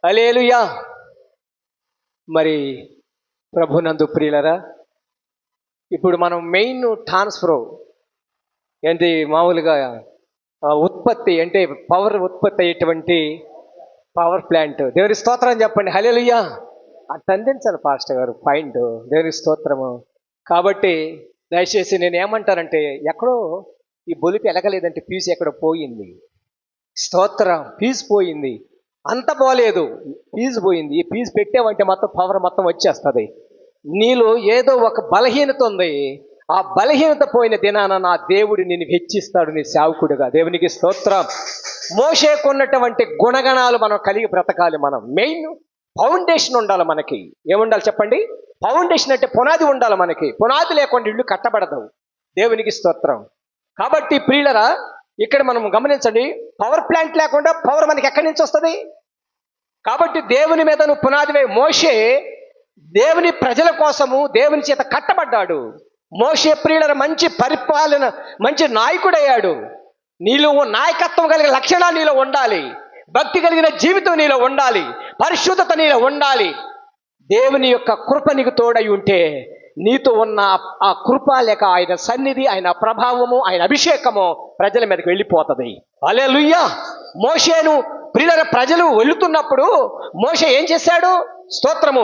హల్లెలూయా. మరి ప్రభునందు ప్రియులరా, ఇప్పుడు మనం మెయిన్ ట్రాన్స్ఫర్ ఏంటి, మామూలుగా ఉత్పత్తి అంటే పవర్ ఉత్పత్తి అయ్యేటువంటి పవర్ ప్లాంట్. దేవుని స్తోత్రం చెప్పండి. హల్లెలూయా. అట్లా అందించాలి పాస్టర్ గారు పాయింట్. దేవుని స్తోత్రము. కాబట్టి దయచేసి నేను ఏమంటానంటే, ఎక్కడో ఈ బొలిపి ఎలగలేదంటే పీసు ఎక్కడో పోయింది. స్తోత్రం. పీసు పోయింది, అంత పోలేదు, పీజు పోయింది. ఈ పీజు పెట్టావంటే మొత్తం పవర్ మొత్తం వచ్చేస్తుంది. నీలో ఏదో ఒక బలహీనత ఉంది. ఆ బలహీనత పోయిన దినాన నా దేవుడు నిన్ను హెచ్చిస్తాడు నీ సేవకుడిగా. దేవునికి స్తోత్రం. మోషేకున్నటువంటి గుణగణాలు మనం కలిగి బ్రతకాలి. మనం మెయిన్ ఫౌండేషన్ ఉండాలి. మనకి ఏముండాలి చెప్పండి? ఫౌండేషన్ అంటే పునాది ఉండాలి మనకి. పునాది లేకుండా ఇల్లు కట్టబడదు. దేవునికి స్తోత్రం. కాబట్టి ప్రియులరా, ఇక్కడ మనం గమనించండి, పవర్ ప్లాంట్ లేకుండా పవర్ మనకి ఎక్కడి నుంచి వస్తుంది? కాబట్టి దేవుని మీద నువ్వు పునాది వేయి. మోషే దేవుని ప్రజల కోసము దేవుని చేత కట్టబడ్డాడు. మోషే ప్రియులర మంచి పరిపాలన, మంచి నాయకుడయ్యాడు. నీలో నాయకత్వం కలిగిన లక్షణాలు నీలో ఉండాలి. భక్తి కలిగిన జీవితం నీలో ఉండాలి. పరిశుద్ధత నీలో ఉండాలి. దేవుని యొక్క కృప నీకు తోడై ఉంటే నీతో ఉన్న ఆ కృప లేక ఆయన సన్నిధి, ఆయన ప్రభావము, ఆయన అభిషేకము ప్రజల మీదకి వెళ్ళిపోతుంది. హల్లెలూయా. మోషేను ప్రియుల ప్రజలు వెళుతున్నప్పుడు మోషే ఏం చేశాడు? స్తోత్రము.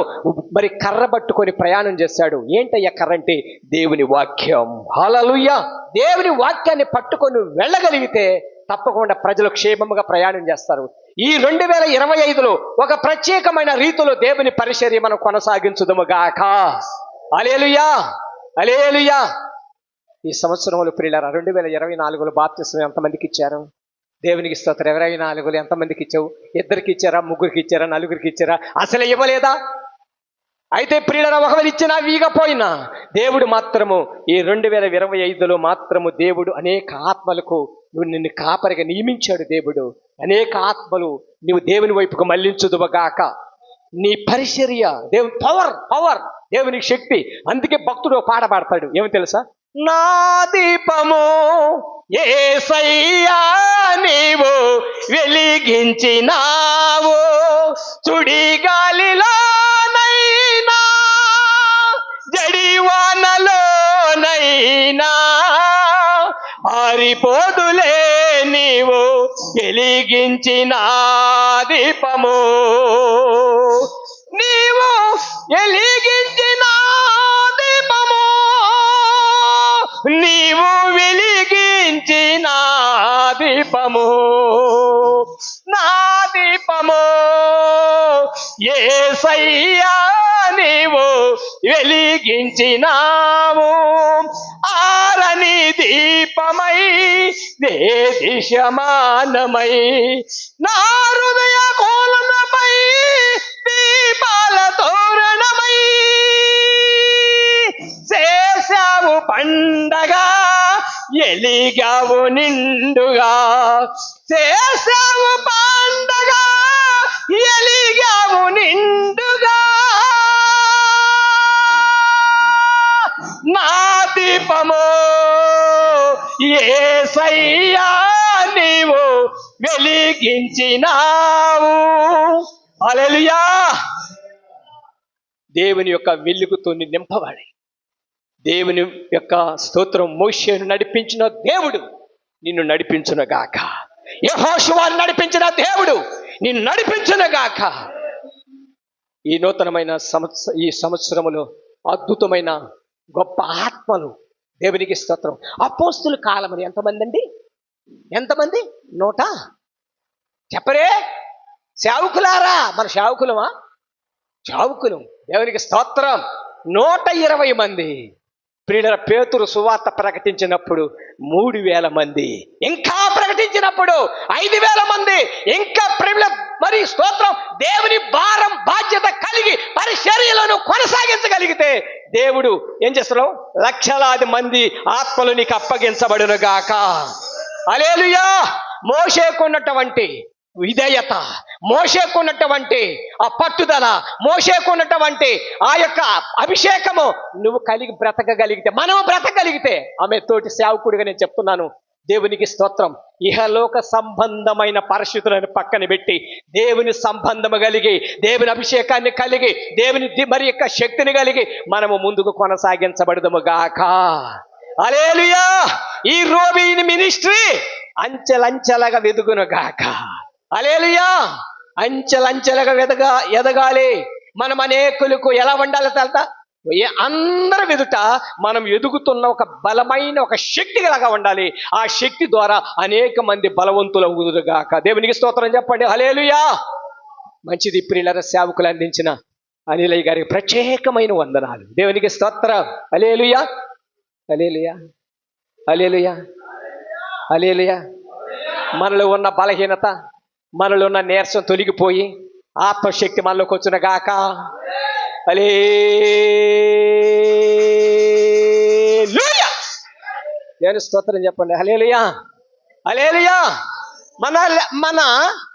మరి కర్ర పట్టుకొని ప్రయాణం చేశాడు. ఏంటయ్యా కర్ర అంటే? దేవుని వాక్యం. హల్లెలూయా. దేవుని వాక్యాన్ని పట్టుకొని వెళ్ళగలిగితే తప్పకుండా ప్రజలు క్షేమముగా ప్రయాణం చేస్తారు. ఈ 2025లో ఒక ప్రత్యేకమైన రీతిలో దేవుని పరిచర్య మనం కొనసాగించుదుము గాక. హల్లెలూయా. హల్లెలూయా. ఈ సంవత్సరంలో ప్రియులారా 2024లో బాప్తిస్మం ఎంతమందికి ఇచ్చారు? దేవునికి స్తోత్రం. 24లో ఎంతమందికి ఇచ్చావు? 2కి ఇచ్చారా? 3కి ఇచ్చారా? 4కి ఇచ్చారా? అసలు ఇవ్వలేదా? అయితే ప్రియులారా, ఒకవేళ ఇచ్చినా వీగపోయినా దేవుడు మాత్రము ఈ 2025లో మాత్రము దేవుడు అనేక ఆత్మలకు నిన్ను కాపరిగా నియమించాడు. దేవుడు అనేక ఆత్మలు నువ్వు దేవుని వైపుకు మళ్లించుదువగాక. నీ పరిచర్య దేవుని పవర్ దేవునికి శక్తి. అందుకే భక్తుడు పాట పాడతాడు. ఏమి తెలుసా? నా దీపము యేసయ్యా నీవు వెలిగించినావు, సుడిగాలిలోనైనా జడివానలోనైనా ఆరిపోదులే నీవు వెలిగించిన దీపము. నీవు వెలిగించిన దీపము, నీవు వెలిగించిన దీపము, నా దీపము యేసయ్యా నీవు వెలిగించినావు. ఆరని దీపమై దేశమానమై నా హృదయ కోలనపై దీపాల తోరణమై చేశావు పండగ, ఎలిగావు నిండుగా. చేశావు పండగ, ఎలిగావు నిండుగా. నా దీపము యేసయ్యా నీవు వెలిగించినావు. హల్లెలూయా. దేవుని యొక్క వెలుగుతో నింపబడి దేవుని యొక్క స్తోత్రం. మోషేను నడిపించిన దేవుడు నిన్ను నడిపించునుగాక. యెహోషువను నడిపించిన దేవుడు నిన్ను నడిపించునుగాక. ఈ నూతనమైన ఈ సంవత్సరములో అద్భుతమైన గొప్ప ఆత్మలు దేవునికి స్తోత్రం. అపోస్తుల కాలమని ఎంతమంది అండి? ఎంతమంది? 100 చెప్పరే? సేవకులారా, మన సేవకులమా? సేవకులు. దేవునికి స్తోత్రం. 120 మంది. ప్రియుల పేతురు సువార్త ప్రకటించినప్పుడు 3000 మంది, ఇంకా ప్రకటించినప్పుడు 5000 మంది, ఇంకా ప్రియుల మరి స్తోత్రం. దేవుని భారం బాధ్యత కలిగి పరిచర్యలను కొనసాగించగలిగితే దేవుడు ఏం చేస్తున్నావు? లక్షలాది మంది ఆత్మలు నీకు అప్పగించబడునుగాక. హల్లెలూయా. మోషేకున్నటువంటి విధేయత, మోషేకున్నటువంటి ఆ పట్టుదల, మోషేకున్నటువంటి ఆ యొక్క అభిషేకము నువ్వు కలిగి బ్రతకగలిగితే, మనం బ్రతకగలిగితే, ఆమె తోటి సేవకుడిగా నేను చెప్తున్నాను, దేవునికి స్తోత్రం. ఇహలోక సంబంధమైన పరిస్థితులను పక్కన పెట్టి దేవుని సంబంధము కలిగి, దేవుని అభిషేకాన్ని కలిగి, దేవుని మరి యొక్క శక్తిని కలిగి మనము ముందుకు కొనసాగించబడదుము గాక. హల్లెలూయా. ఈ రోబీని మినిస్ట్రీ అంచెలంచెలుగా వెదుగును గాక. హల్లెలూయా. అంచెలంచెలుగా ఎదగాలి. మనం అనేకులకు ఎలా ఉండాలి తెలుసా? అందరి ఎదుట మనం ఎదుగుతున్న ఒక బలమైన ఒక శక్తి లాగా ఉండాలి. ఆ శక్తి ద్వారా అనేక మంది బలవంతులు అవుదురుగాక. దేవునికి స్తోత్రం చెప్పండి. హల్లెలూయా. మంచిది ప్రియులారా, సేవకులు అందించిన అనిలయ్య గారికి ప్రత్యేకమైన వందనాలు. దేవునికి స్తోత్రం. హల్లెలూయా, హల్లెలూయా, హల్లెలూయా, హల్లెలూయా. మనలో ఉన్న బలహీనత, మనలో ఉన్న నీరసం తొలగిపోయి ఆత్మశక్తి మనలోకి వచ్చిన గాక. హల్లెలూయా. దేవుని స్తోత్రం చెప్పండి. హల్లెలూయా, హల్లెలూయా. మన మన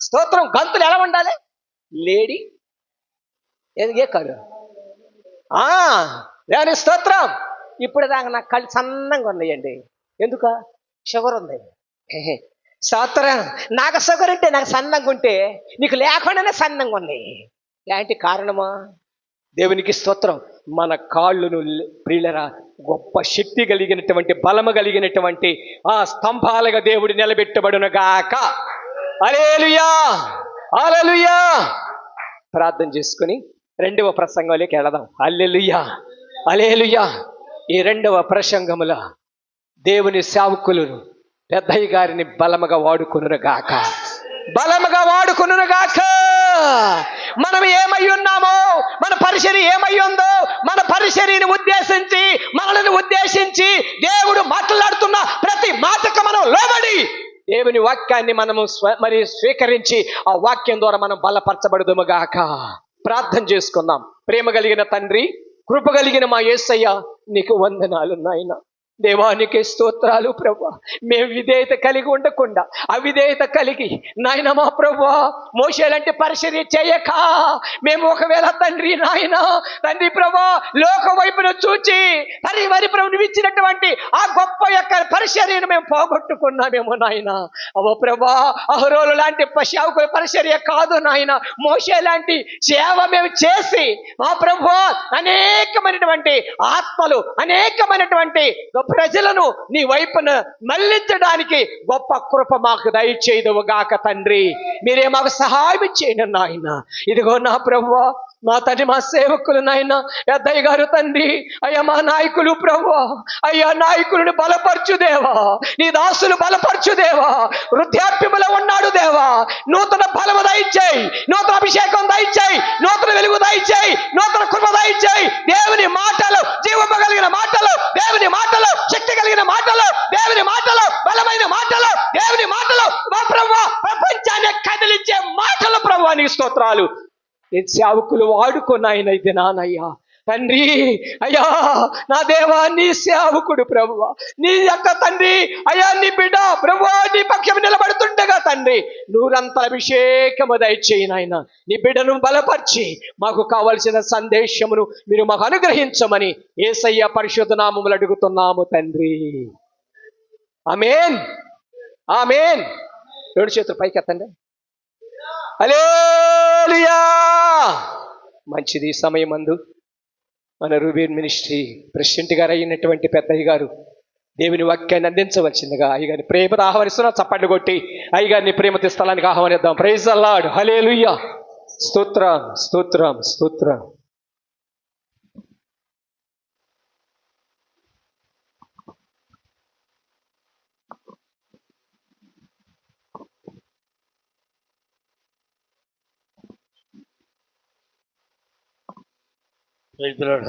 స్తోత్రం గంతులు ఎలా ఉండాలి? లేడీ ఏ కాదు. దేవుని స్తోత్రం. ఇప్పుడు దాకా నాకు కళ్ళు సన్నంగా ఉన్నాయండి. ఎందుక? షుగర్ ఉంది. స్తోత్రం. నాకు షుగర్ ఉంటే నాకు సన్నంగా ఉంటే, నీకు లేకుండానే సన్నంగా ఉన్నాయి. ఏంటి కారణమా? దేవునికి స్తోత్రం. మన కాళ్ళను ప్రియులరా గొప్ప శక్తి కలిగినటువంటి, బలము కలిగినటువంటి ఆ స్తంభాలుగా దేవుడు నిలబెట్టబడును గాక. హల్లెలూయా, హల్లెలూయా. ప్రార్థన చేసుకుని రెండవ ప్రసంగంలోకి వెళదాం. హల్లెలూయా, హల్లెలూయా. ఈ రెండవ ప్రసంగముల దేవుని సేవకులను పెద్దయ్య గారిని బలముగా వాడుకొనును గాక, బలముగా వాడుకొనును గాక. మనం ఏమై ఉన్నామో, మన పరిచర్య ఏమై ఉందో, మన పరిచర్యని ఉద్దేశించి, మనల్ని ఉద్దేశించి దేవుడు మాట్లాడుతున్న ప్రతి మాటకు మనం లోబడి దేవుని వాక్యాన్ని మనము మరి స్వీకరించి ఆ వాక్యం ద్వారా మనం బలపరచబడదుము గాక. ప్రార్థన చేసుకుందాం. ప్రేమ కలిగిన తండ్రి, కృప కలిగిన మా యేసయ్య, నీకు వందనాలు నాయన. దేవానికి స్తోత్రాలు ప్రభువా. మేము విధేయత కలిగి ఉండకుండా అవిధేయత కలిగి నాయన మా ప్రభువా మోషేలాంటి పరిచర్య చేయక, మేము ఒకవేళ తండ్రి నాయన తండ్రి ప్రభువా లోక వైపున చూచి మరి ప్రభువు ఇచ్చినటువంటి ఆ గొప్ప యొక్క పరిచర్యను మేము పోగొట్టుకున్నామేమో నాయన. అవో ప్రభువా, అహరోలు లాంటి సేవకుల పరిచర్య కాదు నాయన, మోషే లాంటి సేవ మేము చేసి మా ప్రభువా అనేకమైనటువంటి ఆత్మలు, అనేకమైనటువంటి ప్రజలను నీ వైపున మళ్లించడానికి గొప్ప కృప మాకు దయచేయుదువుగాక తండ్రి. మీరే మాకు సహాయం చేయండి నాయన. ఇదిగో నా ప్రభువా, మా తండ్రి, మా సేవకులు నాయన పెద్దయ్య గారు తండ్రి, అయ్యా మా నాయకులు ప్రభువా, అయ్యా నాయకులను బలపరచు దేవా, నీ దాసులు బలపరచు దేవా. వృద్ధాప్యములో ఉన్నాడు దేవా, నూతన బలము దయచేయి, నూతన అభిషేకం దయచేయి, నూతన వెలుగు దయచేయి, నూతన కృప దయచేయి. దేవుని మాటలు జీవము కలిగిన మాటలు, దేవుని మాటలు శక్తి కలిగిన మాటలు, దేవుని మాటలు బలమైన మాటలు, దేవుని మాటలు మా ప్రభువా ప్రపంచాన్ని కదిలించే మాటలు ప్రభువా నీ స్తోత్రాలు. నీ సేవకులు వాడుకున్నాయన ఇది నానయ్యా తండ్రి. అయ్యా నా దేవా, నీ సేవకుడు ప్రభువా, నీ యొక్క తండ్రి అయ్యా నీ బిడ్డ ప్రభువా నీ పక్షం నిలబడుతుండగా తండ్రి నూరంతల అభిషేకము దయచేయి నాయన. నీ బిడ్డను బలపరిచి మాకు కావలసిన సందేశమును మీరు మాకు అనుగ్రహించమని యేసయ్య పరిశుద్ధ నామములు అడుగుతున్నాము తండ్రి. ఆమేన్, ఆమేన్. రెండు చేతులు పైకి ఎత్తండి. హల్లెలూయా. మంచిది. సమయమందు మన రూబేన్ మినిస్ట్రీ ప్రెసిడెంట్ గారు అయినటువంటి పెద్దయ్య గారు దేవుని వాక్యాన్ని అందించవలసిందిగా అయ్యగారిని ప్రేమతో ఆహ్వానిస్తున్నా. చప్పట్లు కొట్టి అయ్యగారిని ప్రేమతో స్థలానికి ఆహ్వానిద్దాం. Praise the lord. హల్లెలూయా. స్తోత్రం, స్తోత్రం, స్తోత్రం.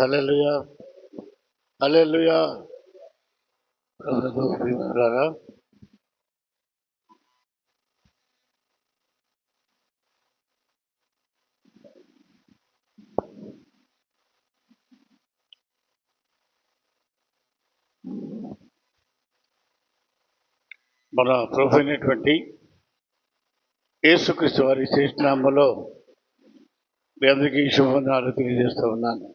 హల్లెలూయా, హల్లెలూయా. మన ప్రభు అయినటువంటి యేసుక్రీస్తు వారి శ్రేష్ఠనామములో మీ అందరికీ శుభవందనాలు తెలియజేస్తూ ఉన్నాను.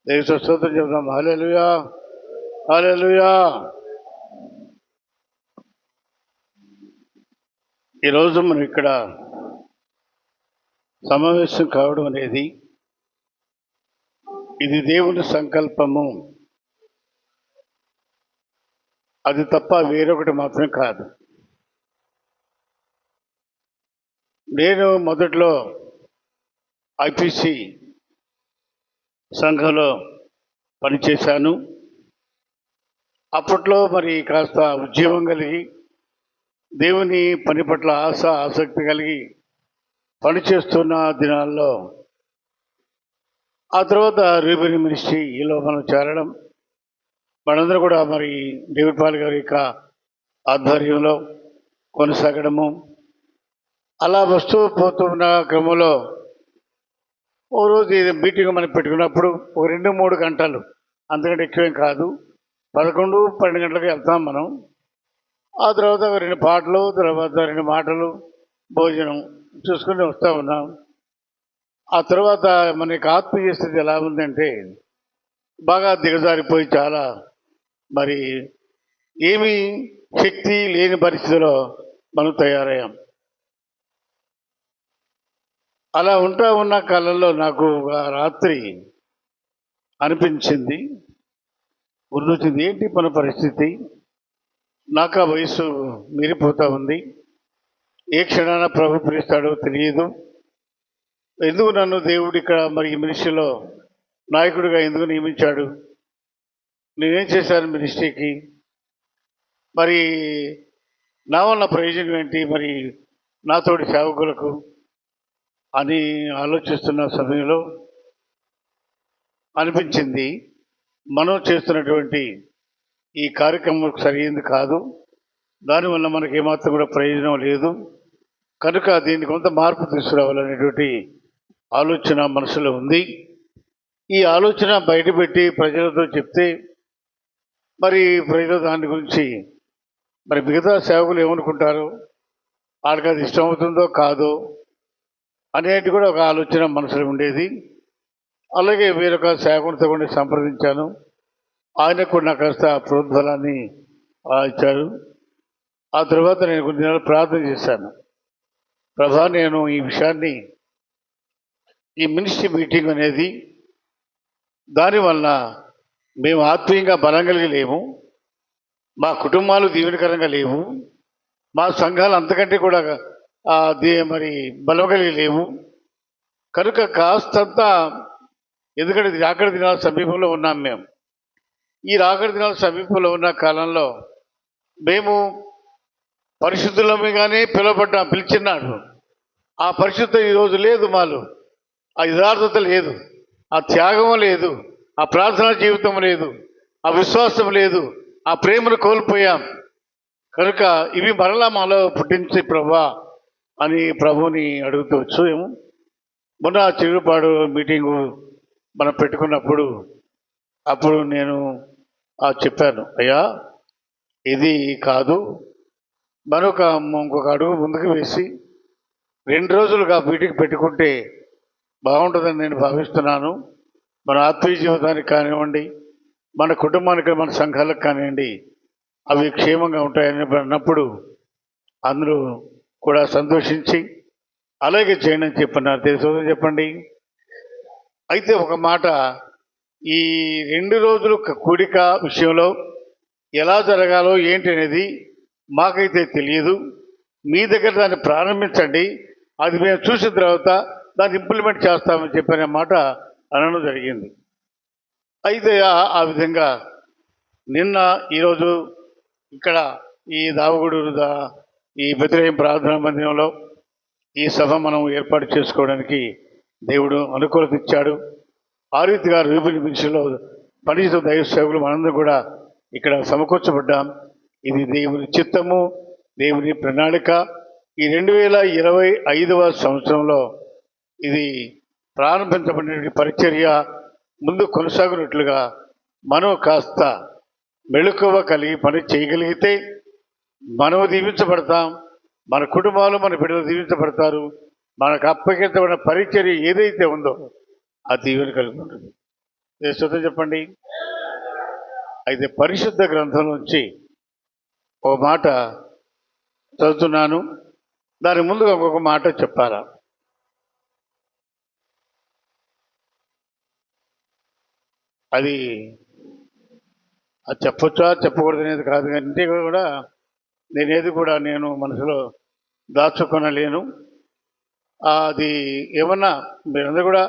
దేవుని స్తోత్రం చెప్తాం. హల్లెలూయా, హల్లెలూయా. ఈరోజు మనం ఇక్కడ సమావేశం కావడం అనేది ఇది దేవుని సంకల్పము, అది తప్ప వేరొకటి మాత్రం కాదు. నేను మొదట్లో ఐపీసీ సంఘంలో పనిచేశాను. అప్పట్లో మరి కాస్త ఉద్యమం కలిగి దేవుని పని పట్ల ఆసక్తి కలిగి పనిచేస్తున్న దినాల్లో ఆ తర్వాత రీబిల్ మినిస్ట్రీలో మనం చేరడం, మనందరూ కూడా మరి డేవిడ్ పాల్ గారి యొక్క ఆధ్వర్యంలో కొనసాగడము, అలా వస్తూ పోతున్న క్రమంలో ఓ రోజు మీటింగ్ మనం పెట్టుకున్నప్పుడు ఒక 2-3 గంటలు, అంతకంటే ఎక్కువేం కాదు, 11-12 గంటలకు వెళ్తాం మనం. ఆ తర్వాత 2 పాటలు, తర్వాత 2 మాటలు, భోజనం చూసుకుని వస్తూ ఉన్నాం. ఆ తర్వాత మనకి ఆత్మీయ స్థితి ఎలా ఉందంటే బాగా దిగజారిపోయి చాలా మరి ఏమీ శక్తి లేని పరిస్థితిలో మనం తయారయ్యాం. అలా ఉంటా ఉన్న కాలంలో నాకు ఆ రాత్రి అనిపించింది, గుర్తొచ్చింది, ఏంటి మన పరిస్థితి, నాకు ఆ వయసు మీరిపోతూ ఉంది, ఏ క్షణాన ప్రభు పిలుస్తాడో తెలియదు, ఎందుకు నన్ను దేవుడు ఇక్కడ మరి ఈ మినిస్ట్రీలో నాయకుడిగా ఎందుకు నియమించాడు, నేనేం చేశాను మినిస్ట్రీకి, మరి నా వల్ల ప్రయోజనం ఏంటి మరి నాతోటి సేవకులకు అని ఆలోచిస్తున్న సమయంలో అనిపించింది, మనం చేస్తున్నటువంటి ఈ కార్యక్రమం సరైనది కాదు, దానివల్ల మనకి ఏమాత్రం కూడా ప్రయోజనం లేదు, కనుక దీన్ని కొంత మార్పు తీసుకురావాలనేటువంటి ఆలోచన మనసులో ఉంది. ఈ ఆలోచన బయటపెట్టి ప్రజలతో చెప్తే మరి ప్రజలు దాని గురించి మరి మిగతా సేవకులు ఏమనుకుంటారు, వాళ్ళకి అది ఇష్టమవుతుందో కాదో అనేది కూడా ఒక ఆలోచన మనసులో ఉండేది. అలాగే వేరొక సేవకునితో కూడా సంప్రదించాను, ఆయనకు కూడా నాకు కాస్త ప్రోద్బలాన్ని ఇచ్చారు. ఆ తర్వాత నేను కొన్ని నెలలు ప్రార్థన చేశాను, ప్రభా నేను ఈ విషయాన్ని, ఈ మినిస్ట్రీ మీటింగ్ అనేది దానివల్ల మేము ఆత్మీయంగా బలం కలిగి లేము, మా కుటుంబాలు దీవెనకరంగా లేవు, మా సంఘాలు అంతకంటే కూడా మరి బలం కలిగి లేవు, కనుక కాస్తంత, ఎందుకంటే రాకడ దినాల సమీపంలో ఉన్నాం మేము, ఈ రాకడ దినాల సమీపంలో ఉన్న కాలంలో మేము పరిశుద్ధులముగానే పిలిచినాడు, ఆ పరిశుద్ధత ఈరోజు లేదు, మాలో ఆ యథార్థత లేదు, ఆ త్యాగం లేదు, ఆ ప్రార్థనా జీవితం లేదు, ఆ విశ్వాసం లేదు, ఆ ప్రేమను కోల్పోయాం, కనుక ఇవి మరలా మాలో పుట్టించి ప్రభా అని ప్రభుని అడుగుతూ ఏమో. మొన్న చిరుపాడు మీటింగు మనం పెట్టుకున్నప్పుడు అప్పుడు నేను చెప్పాను, అయ్యా ఇది కాదు, మరొక ఇంకొక అడుగు ముందుకు వేసి 2 రోజులుగా మీటింగ్ పెట్టుకుంటే బాగుంటుందని నేను భావిస్తున్నాను. మన ఆత్మీయ జీవితానికి కానివ్వండి, మన కుటుంబానికి, మన సంఘాలకు కానివ్వండి, అవి క్షేమంగా ఉంటాయని అన్నప్పుడు అందరూ కూడా సంతోషించి అలాగే చేయండి అని చెప్పన్నారు. తెలుసు చెప్పండి. అయితే ఒక మాట, ఈ 2 రోజులు కూడిక విషయంలో ఎలా జరగాలో ఏంటి అనేది మాకైతే తెలియదు, మీ దగ్గర దాన్ని ప్రారంభించండి, అది మేము చూసిన తర్వాత దాన్ని ఇంప్లిమెంట్ చేస్తామని చెప్పిన మాట అనడం జరిగింది. అయితే ఆ విధంగా నిన్న ఈరోజు ఇక్కడ ఈ దావగూడూరు ఈ బెత్లెహేం ప్రార్థనా మందిరంలో ఈ సభ మనం ఏర్పాటు చేసుకోవడానికి దేవుడు అనుకూలత ఇచ్చాడు. ఆ రీతిగా రీబిల్ మినిస్ట్రీలో పనిచేసిన దైవ సేవకులు మనందరం కూడా ఇక్కడ సమకూర్చబడ్డాం. ఇది దేవుని చిత్తము, దేవుని ప్రణాళిక. ఈ 2025వ సంవత్సరంలో ఇది ప్రారంభించబడిన పరిచర్య ముందు కొనసాగినట్లుగా మనం కాస్త మెళుకువ కలిగి పని చేయగలిగితే మనము దీవించబడతాం, మన కుటుంబాలు, మన బిడ్డలు దీవించబడతారు, మనకు అప్పగించబడిన పరిచర్య ఏదైతే ఉందో ఆ దీవెన కలిగి ఉంటుంది. శుద్ధం చెప్పండి. అయితే పరిశుద్ధ గ్రంథం నుంచి ఒక మాట చదువుతున్నాను. దాని ముందుగా ఇంకొక మాట చెప్పాలా. అది అది చెప్పొచ్చా చెప్పకూడదు అనేది కాదు, అంటే కూడా నేనేది కూడా నేను మనసులో దాచుకొనలేను. అది ఏమన్నా మీరందరూ కూడా,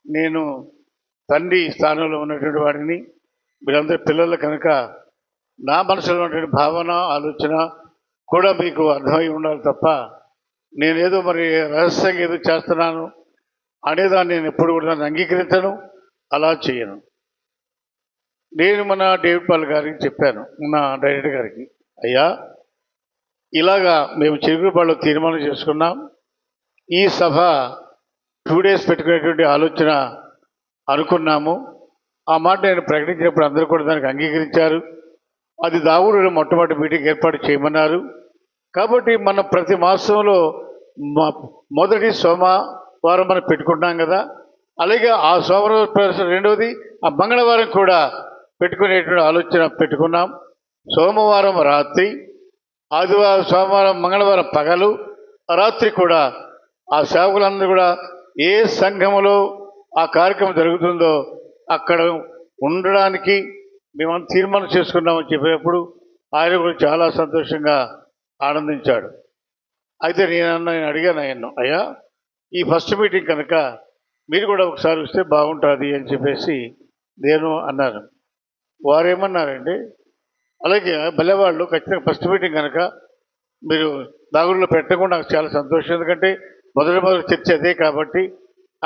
నేను తండ్రి స్థానంలో ఉన్నటువంటి వాడిని, మీరందరూ పిల్లలు కనుక నా మనసులో ఉన్నటువంటి భావన ఆలోచన కూడా మీకు అర్థమై ఉండాలి తప్ప నేనేదో మరి రహస్యంగా ఏదో చేస్తున్నాను అనేదాన్ని నేను ఎప్పుడు కూడా దాన్ని అంగీకరించను, అలా చేయను. నేను మన డేవిడ్ పాల్ గారికి చెప్పాను, మన డైరెక్టర్ గారికి, అయ్యా ఇలాగా మేము చిరుగుపాడులో తీర్మానం చేసుకున్నాం, ఈ సభ 2 days పెట్టుకునేటువంటి ఆలోచన అనుకున్నాము. ఆ మాట నేను ప్రకటించినప్పుడు అందరూ కూడా దానికి అంగీకరించారు. అది దావుడు మొట్టమొదటి మీటింగ్ ఏర్పాటు చేయమన్నారు. కాబట్టి మనం ప్రతి మాసంలో మొదటి సోమవారం మనం పెట్టుకుంటున్నాం కదా, అలాగే ఆ సోమవారం రెండవది ఆ మంగళవారం కూడా పెట్టుకునేటువంటి ఆలోచన పెట్టుకున్నాం. సోమవారం రాత్రి, ఆదివారం, సోమవారం, మంగళవారం పగలు, రాత్రి కూడా ఆ సేవకులందరూ కూడా ఏ సంఘములో ఆ కార్యక్రమం జరుగుతుందో అక్కడ ఉండడానికి మేము తీర్మానం చేసుకున్నామని చెప్పినప్పుడు ఆయన కూడా చాలా సంతోషంగా ఆనందించాడు. అయితే నేను అడిగాను ఆయన్ను, అయ్యా ఈ ఫస్ట్ మీటింగ్ కనుక మీరు కూడా ఒకసారి వస్తే బాగుంటుంది అని చెప్పేసి నేను అన్నాను. వారేమన్నారంటే, అలాగే భలేవాళ్ళు ఖచ్చితంగా ఫస్ట్ మీటింగ్ కనుక మీరు దాగుడులో పెట్టకుండా నాకు చాలా సంతోషం, ఎందుకంటే మొదటి చర్చ అదే కాబట్టి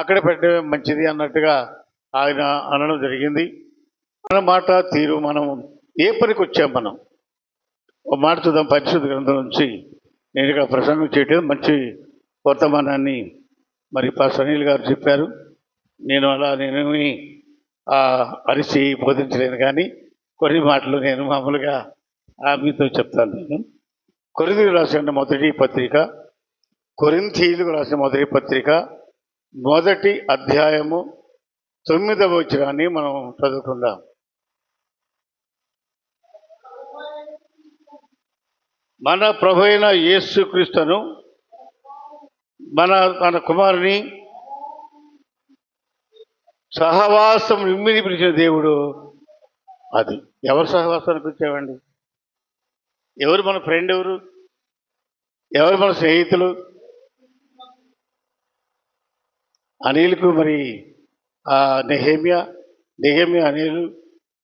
అక్కడ పెట్టడమే మంచిది అన్నట్టుగా ఆయన అనడం జరిగింది. మన మాట తీరు, మనం ఏ పనికి వచ్చాం, మనం ఒక మాట చూద్దాం. పరిశుద్ధ గ్రంథం నుంచి నేను ఇక్కడ ప్రసంగం చేయటం మంచి వర్తమానాన్ని మరి పాస్టర్ అనిల్ గారు చెప్పారు. నేను అరిచి బోధించలేను, కానీ కొన్ని మాటలు నేను మామూలుగా మీతో చెప్తాను. నేను కొరింథీయులకు రాసిన మొదటి పత్రిక, కొరింథీయులకు రాసిన మొదటి పత్రిక 1వ అధ్యాయము 9వ వచనాన్ని మనం చదువుకుందాం. మన ప్రభు అయిన యేసుక్రీస్తును తన కుమారుని సహవాసం ఇమ్మిని పిలిచిన దేవుడు. అది ఎవరు సహవాసానికి వచ్చామండి? ఎవరు మన ఫ్రెండ్? ఎవరు మన స్నేహితులు? అనిల్కు మరి నెహేమియా అనిల్,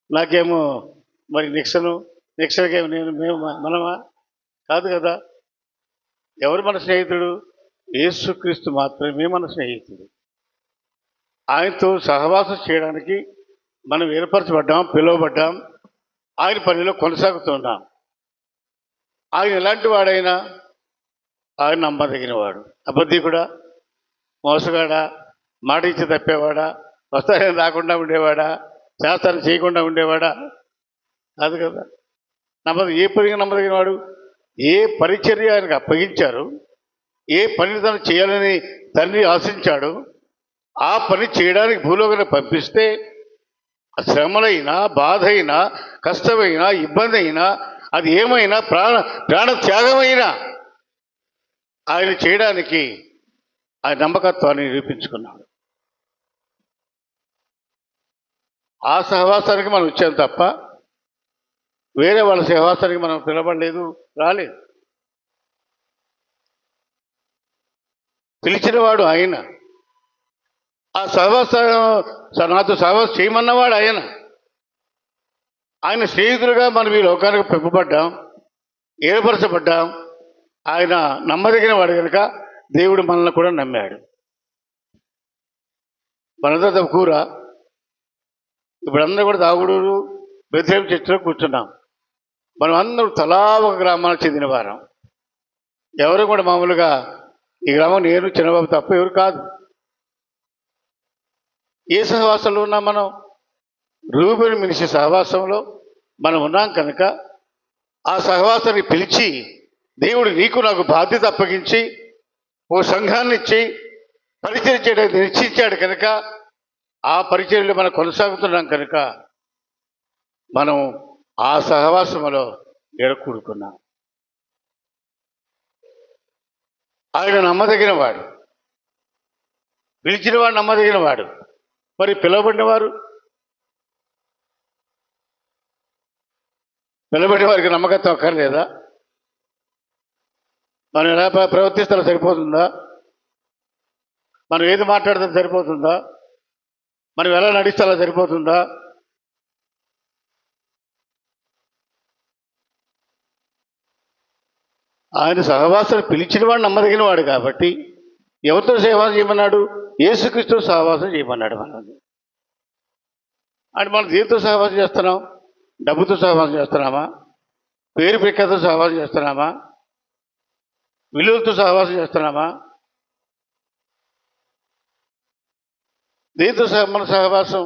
నాకేమో మరి నిక్సన్కేమో మేము మనమా? కాదు కదా. ఎవరు మన స్నేహితుడు? యేసుక్రీస్తు మాత్రమే మన స్నేహితుడు. ఆయనతో సహవాసం చేయడానికి మనం ఏర్పరచబడ్డాం, పిలువబడ్డాం, ఆయన పనిలో కొనసాగుతున్నాం. ఆయన ఎలాంటి వాడైనా ఆయన నమ్మదగిన వాడు. అబద్ధికుడా, మోసగాడా, మాట ఇచ్చి తప్పేవాడా, వస్తారని రాకుండా ఉండేవాడా, శాస్త్రాన్ని చేయకుండా ఉండేవాడా? కాదు కదా. ఏ పనిగా నమ్మదగిన వాడు? ఏ పరిచర్య ఆయనకు అప్పగించారు, ఏ పనిని తను చేయాలని తండ్రి ఆశించాడు, ఆ పని చేయడానికి భూలోకాన్ని పంపిస్తే శ్రమలైనా, బాధ అయినా, కష్టమైనా, ఇబ్బంది అయినా, అది ఏమైనా, ప్రాణ త్యాగమైనా ఆయన చేయడానికి ఆయన నమ్మకత్వాన్ని నిరూపించుకున్నాడు. ఆ సహవాసానికి మనం వచ్చాం తప్ప వేరే వాళ్ళ సహవాసానికి మనం పిలవలేదు, రాలేదు. పిలిచినవాడు ఆయన. ఆ నాతో సహవాసం చేయమన్నవాడు ఆయన. ఆయన స్నేహితులుగా మనం ఈ లోకానికి పెంపబడ్డాం, ఏర్పరచబడ్డాం. ఆయన నమ్మదగిన వాడు కనుక దేవుడు మనల్ని కూడా నమ్మాడు. మనందరం కూర ఇప్పుడందరూ కూడా దాగుడు బెత్లెహేము చర్చిలో కూర్చున్నాం. మనం అందరూ తలా ఒక గ్రామానికి చెందిన వారం. ఎవరు కూడా మామూలుగా ఈ గ్రామం నేను చిన్నబాబు తప్ప ఎవరు కాదు. ఏ సహవాసంలో ఉన్నాం మనం? రూబేను మినిషి సహవాసంలో మనం ఉన్నాం కనుక ఆ సహవాసాన్ని పిలిచి దేవుడు నీకు నాకు బాధ్యత అప్పగించి ఓ సంఘాన్ని ఇచ్చి పరిచయం చేయడానికి నిశ్చయించాడు కనుక ఆ పరిచర్యలో మనం కొనసాగుతున్నాం కనుక మనం ఆ సహవాసంలో కూడుకున్నాం. ఆయన నమ్మదగిన వాడు, పిలిచిన వాడు నమ్మదగిన వాడు. మరి పిలువబడిన వారికి నమ్మకత్వం అక్కర్లేదా? మనం ఎలా ప్రవర్తిస్తారో సరిపోతుందా? మనం ఏది మాట్లాడితే సరిపోతుందా? మనం ఎలా నడిస్తారో సరిపోతుందా? ఆయన సహవాసాలు పిలిచిన వాడు నమ్మదగిన వాడు కాబట్టి ఎవరితో సహవాసం చేయమన్నాడు? యేసుక్రీస్తు సహవాసం చేయమన్నాడు. మనల్ని అంటే మనం దేనితో సహవాసం చేస్తున్నాం? డబ్బుతో సహవాసం చేస్తున్నామా? పేరు ప్రఖ్యాతతో సహవాసం చేస్తున్నామా? విలువలతో సహవాసం చేస్తున్నామా? దేనితో మన సహవాసం?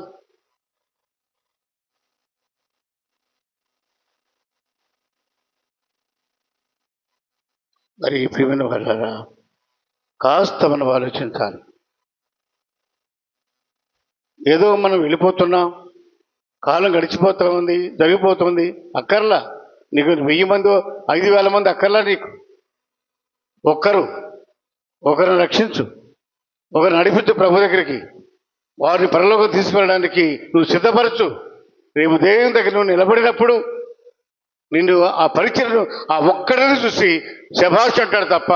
మరి ప్రియమైన వాళ్ళారా, కాస్త మనం ఆలోచించాలి. ఏదో మనం వెళ్ళిపోతున్నాం, కాలం గడిచిపోతూ ఉంది, జరిగిపోతుంది. అక్కర్లా నీకు 1000 మంది 5000 మంది అక్కర్లా. నీకు ఒకరిని రక్షించు, ఒకరు నడిపించు ప్రభు దగ్గరికి. వారిని పరలోకం తీసుకెళ్ళడానికి నువ్వు సిద్ధపరచు. రేపు దేవుని దగ్గర నువ్వు నిలబడినప్పుడు నిన్ను ఆ పరిచయను ఆ ఒక్కడిని చూసి శభాష్ అంటాడు తప్ప,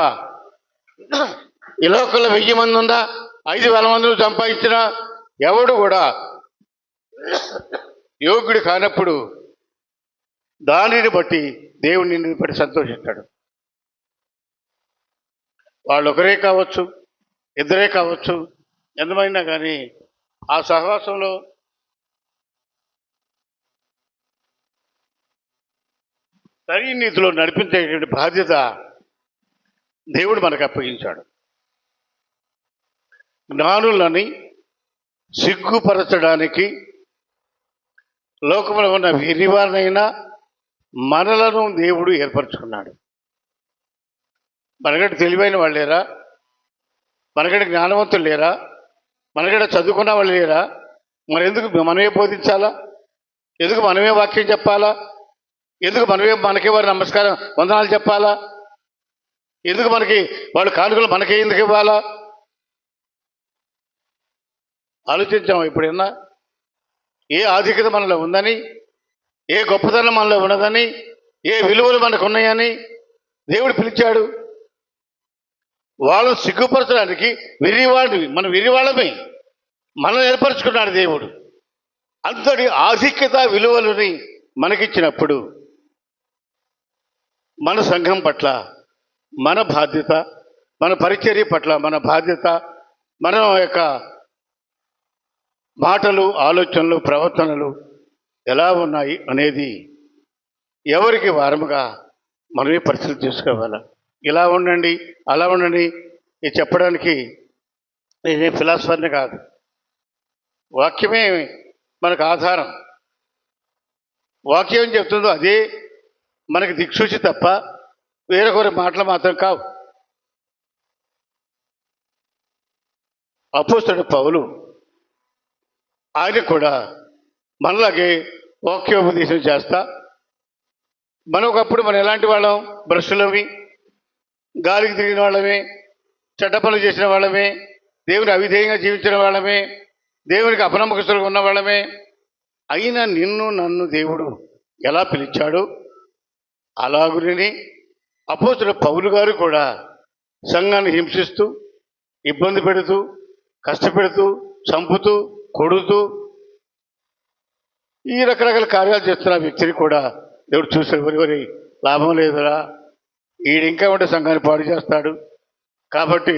ఈ లోకంలో 1000 మంది ఉందా, 5000 మందిని సంపాదించిన ఎవడు కూడా యోగ్యుడు కానప్పుడు దానిని బట్టి దేవుడు నిన్ను బట్టి సంతోషిస్తాడు. వాళ్ళు ఒకరే కావచ్చు, ఇద్దరే కావచ్చు, ఎంతమైనా కానీ ఆ సహవాసంలో సరి నీతిలో నడిపించేటువంటి బాధ్యత దేవుడు మనకు అప్పగించాడు. జ్ఞానులని సిగ్గుపరచడానికి లోకంలో ఉన్న వెర్రివారినైనా మనలను దేవుడు ఏర్పరచుకున్నాడు. మనగడ తెలివైన వాళ్ళు లేరా? మనగడ జ్ఞానవంతులు లేరా? మనగడ చదువుకున్న వాళ్ళు లేరా? మరి ఎందుకు మనమే బోధించాలా? ఎందుకు మనమే వాక్యం చెప్పాలా? ఎందుకు మనకే వారి నమస్కారం వందనాలు చెప్పాలా? ఎందుకు వాళ్ళు కానుకలు మనకే ఎందుకు ఇవ్వాలా? ఆలోచించాము ఎప్పుడైనా? ఏ ఆధిక్యత మనలో ఉందని, ఏ గొప్పతనం మనలో ఉన్నదని, ఏ విలువలు మనకు ఉన్నాయని దేవుడు పిలిచాడు. వాళ్ళని సిగ్గుపరచడానికి విరివాళ్ళమే మనం ఏర్పరచుకున్నాడు దేవుడు. అంతటి ఆధిక్యత విలువలని మనకిచ్చినప్పుడు మన సంఘం పట్ల మన బాధ్యత, మన పరిచర్య పట్ల మన బాధ్యత, మన యొక్క మాటలు, ఆలోచనలు, ప్రవర్తనలు ఎలా ఉన్నాయి అనేది ఎవరికి వారముగా మనమే పరిశీలన చేసుకోవాలి. ఇలా ఉండండి, అలా ఉండండి ఇది చెప్పడానికి నేనే ఫిలాసఫర్ని కాదు. వాక్యమే మనకు ఆధారం. వాక్యం చెప్తుందో అదే మనకి దిక్సూచి తప్ప వేరొకరి మాటలు మాత్రం కావు. అపోస్తలుడు పౌలు ఆయన కూడా మనలాగే వాక్యోపదేశం చేస్తా, ఒకప్పుడు మనం ఎలాంటి వాళ్ళం? భ్రష్టులవి, గాలికి తిరిగిన వాళ్ళమే, చెడ్డ పనులు చేసిన వాళ్ళమే, దేవుని అవిధేయంగా జీవించిన వాళ్ళమే, దేవునికి అపనమ్మకస్తులుగా ఉన్న వాళ్ళమే. అయినా నిన్ను నన్ను దేవుడు ఎలా పిలిచాడు అలాగుని అపోస్తలుడు పౌలు గారు కూడా సంఘాన్ని హింసిస్తూ, ఇబ్బంది పెడుతూ, కష్టపెడుతూ, చంపుతూ, కొడుతూ ఈ రకరకాల కార్యాలు చేస్తున్న వ్యక్తిని కూడా దేవుడు చూశాడు. వరి లాభం లేదురా, వీడు ఇంకా ఉంటే సంఘాన్ని పాడు చేస్తాడు, కాబట్టి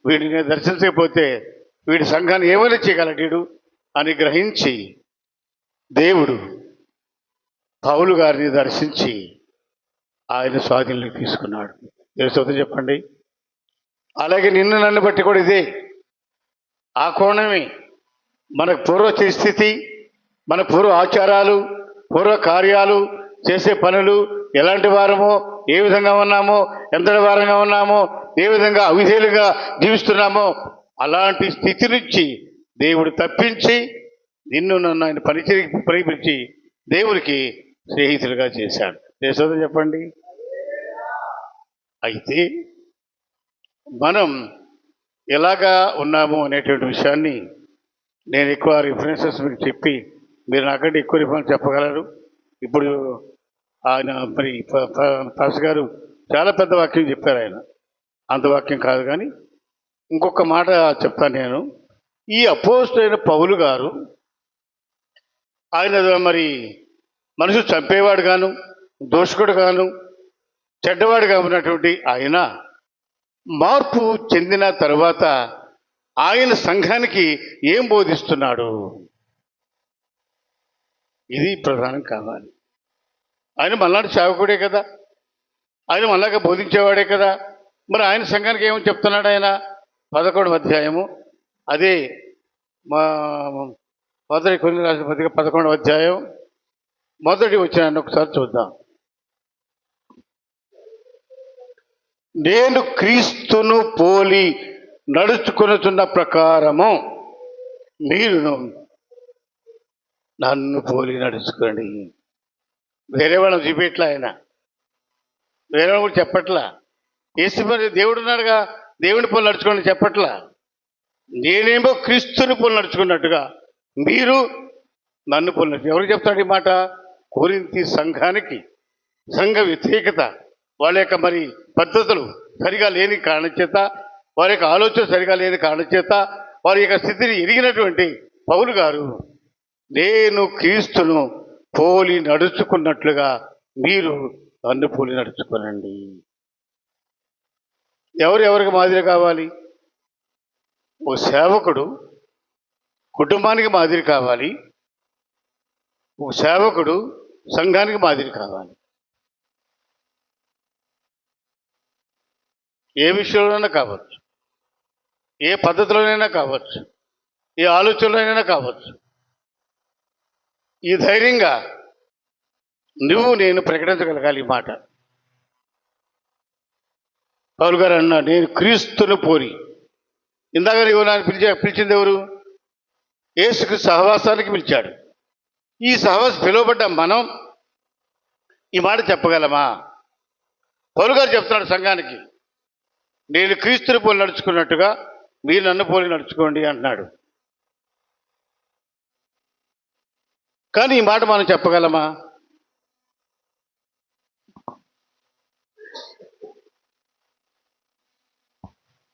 వీడిని దర్శించకపోతే వీడి సంఘాన్ని ఏమైనా చేయగలడు అని గ్రహించి దేవుడు పౌలు గారిని దర్శించి ఆయన స్వాధీనంలోకి తీసుకున్నాడు. తెలుసో చెప్పండి. అలాగే నిన్ను నన్ను బట్టి కూడా ఇదే ఆ కోణమే. మన పూర్వ స్థితి, మన పూర్వ ఆచారాలు, పూర్వ కార్యాలు, చేసే పనులు, ఎలాంటి వారమో, ఏ విధంగా ఉన్నామో, ఎంతటి వారంగా ఉన్నామో, ఏ విధంగా అవిధేయులుగా జీవిస్తున్నామో అలాంటి స్థితి నుంచి దేవుడు తప్పించి నిన్ను నన్ను ఆయన పరిపించి దేవుడికి స్నేహితులుగా చేశాడు. చేసేదో చెప్పండి. అయితే మనం ఎలాగా ఉన్నాము అనేటువంటి విషయాన్ని నేను ఎక్కువ రిఫరెన్సెస్ మీకు చెప్పి మీరు నాకంటే ఎక్కువ రిఫరెన్స్ చెప్పగలరు. ఇప్పుడు ఆయన మరి పాస్ గారు చాలా పెద్ద వాక్యం చెప్పారు. ఆయన అంత వాక్యం కాదు, కానీ ఇంకొక మాట చెప్తాను నేను. ఈ అపోజిట్ పౌలు గారు ఆయన మరి మనుషు చంపేవాడు గాను, దోషకుడు గాను, చెడ్డవాడుగా ఉన్నటువంటి ఆయన మార్పు చెందిన తర్వాత ఆయన సంఘానికి ఏం బోధిస్తున్నాడు, ఇది ప్రధానం కావాలి. ఆయన మళ్ళాంటి సేవకుడే కదా, ఆయన మళ్ళాగా బోధించేవాడే కదా. మరి ఆయన సంఘానికి ఏమని చెప్తున్నాడు ఆయన? 11వ అధ్యాయము, అదే మా మొదటి కొన్ని రాసిన పత్రిక 11వ అధ్యాయం మొదటి వచ్చినాన్ని ఒకసారి చూద్దాం. నేను క్రీస్తును పోలి నడుచుకొనుచున్న ప్రకారము మీరును నన్ను పోలి నడుచుకోండి. వేరే వాళ్ళని చూపెట్లా ఆయన, వేరే వాళ్ళు కూడా చెప్పట్లా. యేసు మరి దేవుడు ఉన్నాడుగా, దేవుని పోలి నడుచుకోండి చెప్పట్లా. నేనేమో క్రీస్తుని పోలి నడుచుకున్నట్టుగా మీరు నన్ను పోలి నడుచు. ఎవరికి చెప్తాడు ఈ మాట? కొరింథీ సంఘానికి. సంఘ వ్యతిరేకత, వాళ్ళ యొక్క మరి పద్ధతులు సరిగా లేని కారణం చేత, వారి యొక్క ఆలోచన సరిగా లేని కారణం చేత, వారి యొక్క స్థితిని ఎరిగినటువంటి పౌలు గారు, నేను క్రీస్తును పోలి నడుచుకున్నట్లుగా మీరు నన్ను పోలి నడుచుకోనండి. ఎవరికి మాదిరి కావాలి? ఓ సేవకుడు కుటుంబానికి మాదిరి కావాలి, ఓ సేవకుడు సంఘానికి మాదిరి కావాలి. ఏ విషయంలోనైనా కావచ్చు, ఏ పద్ధతిలోనైనా కావచ్చు, ఏ ఆలోచనలోనైనా కావచ్చు. ఈ ధైర్యంగా నువ్వు నేను ప్రకటించగలగాలి ఈ మాట. పౌలు గారు అన్నా, నేను క్రీస్తును పోలి. ఇందాక నీవు నన్ను పిలిచింది ఎవరు? యేసుకు సహవాసానికి పిలిచాడు. ఈ సహవాసం పిలువబడ్డ మనం ఈ మాట చెప్పగలమా? పౌలు గారు చెప్తున్నాడు సంఘానికి, నేను క్రీస్తుని పోలి నడుచుకున్నట్టుగా మీరు నన్ను పోలి నడుచుకోండి అంటున్నాడు. కానీ ఈ మాట మనం చెప్పగలమా?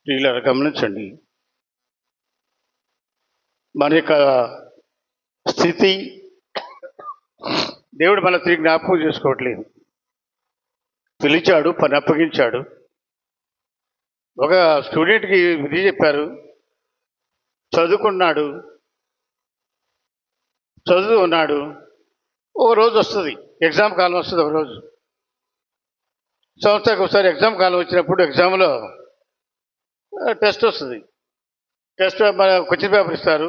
ఇలా గమనించండి, మన యొక్క స్థితి దేవుడు మన తిరిగి జ్ఞాపకం చేసుకోవట్లేదు. పిలిచాడు, పని అప్పగించాడు. ఒక స్టూడెంట్కి విధి చెప్పారు, చదువుకున్నాడు, చదువు ఉన్నాడు. ఒక రోజు వస్తుంది, ఎగ్జామ్ కాలం వస్తుంది. ఒక రోజు సంవత్సరానికి ఒకసారి ఎగ్జామ్ కాలం వచ్చినప్పుడు ఎగ్జామ్లో టెస్ట్ వస్తుంది. టెస్ట్ మన క్వశ్చన్ పేపర్ ఇస్తారు,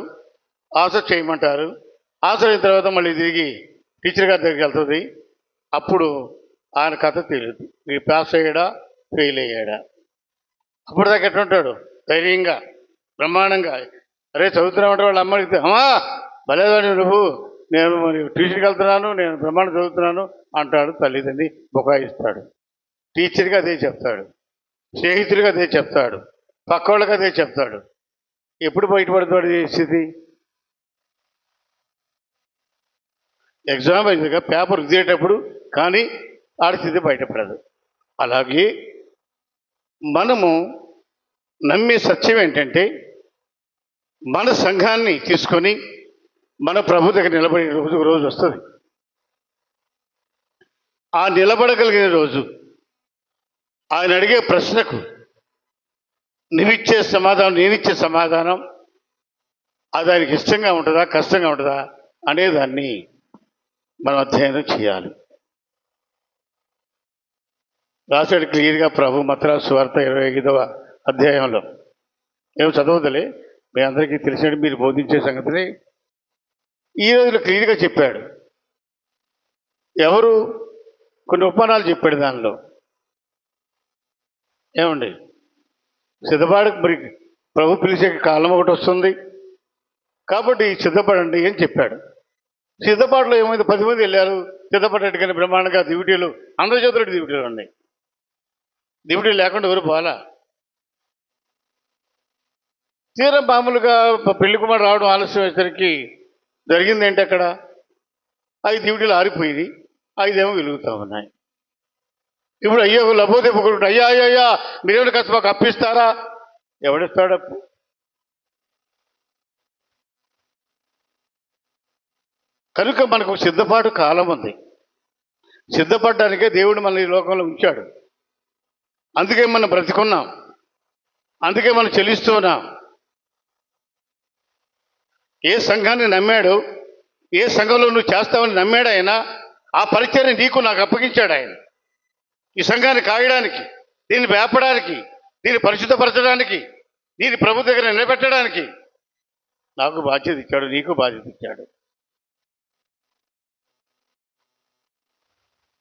ఆన్సర్ చేయమంటారు. ఆన్సర్ అయిన తర్వాత మళ్ళీ తిరిగి టీచర్ గారి దగ్గరికి వెళ్తుంది. అప్పుడు ఆయన కథ తెలియదు, వీడు పాస్ అయ్యాడా ఫెయిల్ అయ్యాడా. అప్పుడు దాకా ఎట్లుంటాడు? ధైర్యంగా బ్రహ్మాండంగా. అరే చదువుతున్నామంటే వాళ్ళ అమ్మ అడిగితే, అమ్మా భలేదాన్ని నువ్వు, నేను మరి ట్యూషన్కి వెళ్తున్నాను, నేను బ్రహ్మాండం చదువుతున్నాను అంటాడు. తల్లిదండ్రి బుకాయిస్తాడు. టీచర్గా అదే చెప్తాడు, స్నేహితుడిగా అదే చెప్తాడు, పక్క వాళ్ళకి అదే చెప్తాడు. ఎప్పుడు బయటపడుతాడు ఈ స్థితి? ఎగ్జామ్ అయిందిగా పేపర్ రుద్దేటప్పుడు, కానీ ఆడి స్థితి బయటపడదు. అలాగే మనము నమ్మే సత్యం ఏంటంటే, మన సంఘాన్ని తీసుకొని మన ప్రభు దగ్గర నిలబడే రోజు వస్తుంది. ఆ నిలబడగలిగిన రోజు ఆయన అడిగే ప్రశ్నకు నువ్విచ్చే సమాధానం, నేనిచ్చే సమాధానం అది ఆయనకి ఇష్టంగా ఉంటుందా కష్టంగా ఉంటుందా అనేదాన్ని మనం అధ్యయనం చేయాలి. రాశాడు క్లియర్గా ప్రభు మత్తయి సువార్త 25వ అధ్యాయంలో. ఏమో చదవదులే, మీ అందరికీ తెలిసినట్టు మీరు బోధించే సంగతిని ఈ రోజులో క్లియర్గా చెప్పాడు. ఎవరు కొన్ని ఉపమానాలు చెప్పాడు దానిలో. ఏమండి, సిద్ధపాడు మరి ప్రభు పిలిచే కాలం ఒకటి వస్తుంది కాబట్టి సిద్ధపడండి అని చెప్పాడు. సిద్ధపాటులో ఏమైంది? 10 మంది వెళ్ళారు సిద్ధపడేట్టుగానే బ్రహ్మాండంగా దివిటీలు, అందరి చేతులు దివిటీలు ఉన్నాయి. దివిటీలు లేకుండా ఎవరు పోలా. తీరా మామూలుగా పెళ్లి కుమారుడు రావడం ఆలస్యం అయ్యేసరికి జరిగింది ఏంటి అక్కడ? 5 డ్యూటీలు ఆరిపోయింది, 5 వెలుగుతూ ఉన్నాయి. ఇప్పుడు అయ్యో లబోదెబ్బకుంటు అయ్యా అయ్యా అయ్యా మీరేమైనా కాస్త మాకు అప్పిస్తారా? ఎవడిస్తాడు అప్పు? కనుక మనకు సిద్ధపాటు కాలం ఉంది. సిద్ధపడడానికే దేవుడు మన ఈ లోకంలో ఉంచాడు. అందుకే మనం బ్రతికున్నాం, అందుకే మనం చెల్లిస్తున్నాం. ఏ సంఘాన్ని నమ్మాడు, ఏ సంఘంలో నువ్వు చేస్తావని నమ్మాడు ఆయన. ఆ పరిచర్య నీకు నాకు అప్పగించాడు ఆయన. ఈ సంఘాన్ని కాయడానికి, దీన్ని వేపడానికి, దీన్ని పరిశుద్ధపరచడానికి, దీన్ని ప్రభు దగ్గర నిలబెట్టడానికి నాకు బాధ్యత ఇచ్చాడు, నీకు బాధ్యత ఇచ్చాడు.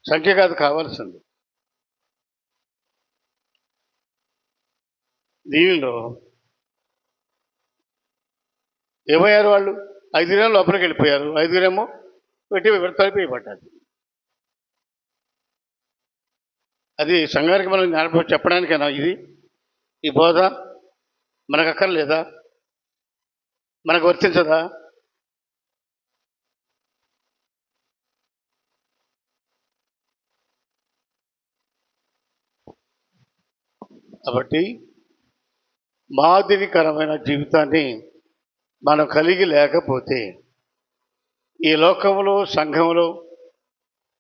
సంఖ్య కాదు కావాల్సింది. దీనిలో ఏమయ్యారు వాళ్ళు? 5 దినాలు లోపలికి వెళ్ళిపోయారు, 5 పెట్టి తలిపేయబడ్డారు. అది సంఘానికి మనం జ్ఞాపకం చెప్పడానికేనా ఇది? ఈ బోధ మనకు అక్కర్లేదా? మనకు వర్తించదా? కాబట్టి మాదిరికరమైన జీవితాన్ని మనం కలిగి లేకపోతే ఈ లోకంలో సంఘంలో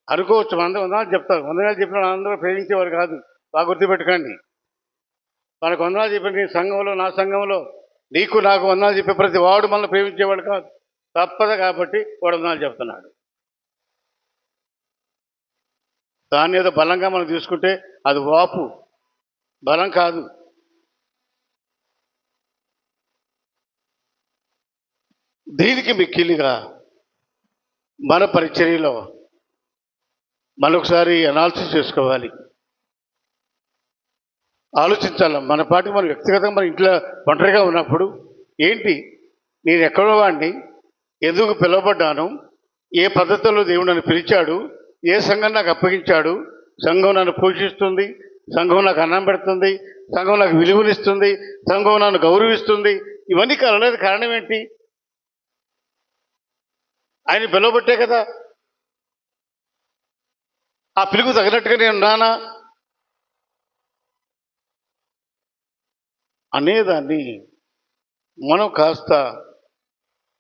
అనుకోవచ్చు, వందనాలు చెప్తారు. వందనాలు చెప్పిన అందరూ ప్రేమించేవారు కాదు, బాగా గుర్తుపెట్టుకోండి. మనకు వందనాలు చెప్పిన సంఘంలో, నా సంఘంలో నీకు నాకు వందనాలు చెప్పే ప్రతి వాడు మనల్ని ప్రేమించేవాడు కాదు. తప్పదు కాబట్టి వాడు వందనాలు చెప్తున్నాడు. దాన్ని ఏదో బలంగా మనం తీసుకుంటే అది వాపు, బలం కాదు. దీనికి మిక్కిలిగా మన పరిచర్యలో మరొకసారి అనాలిసిస్ చేసుకోవాలి, ఆలోచించాలి. మన పాటికి మనం వ్యక్తిగతంగా మన ఇంట్లో ఒంటరిగా ఉన్నప్పుడు ఏంటి, నేను ఎక్కడో వాడిని, ఎందుకు పిలువబడ్డాను, ఏ పద్ధతిలో దేవుడు నన్ను పిలిచాడు, ఏ సంఘం నాకు అప్పగించాడు, సంఘం నన్ను పోషిస్తుంది, సంఘం నాకు అన్నం పెడుతుంది, సంఘం నాకు విలువనిస్తుంది, సంఘం నన్ను గౌరవిస్తుంది. ఇవన్నీ కలలేదు కారణం ఏంటి? ఆయన పిలువబట్టే కదా. ఆ పిలుపు తగినట్టుగా నేను ఉన్నానా అనేదాన్ని మనం కాస్త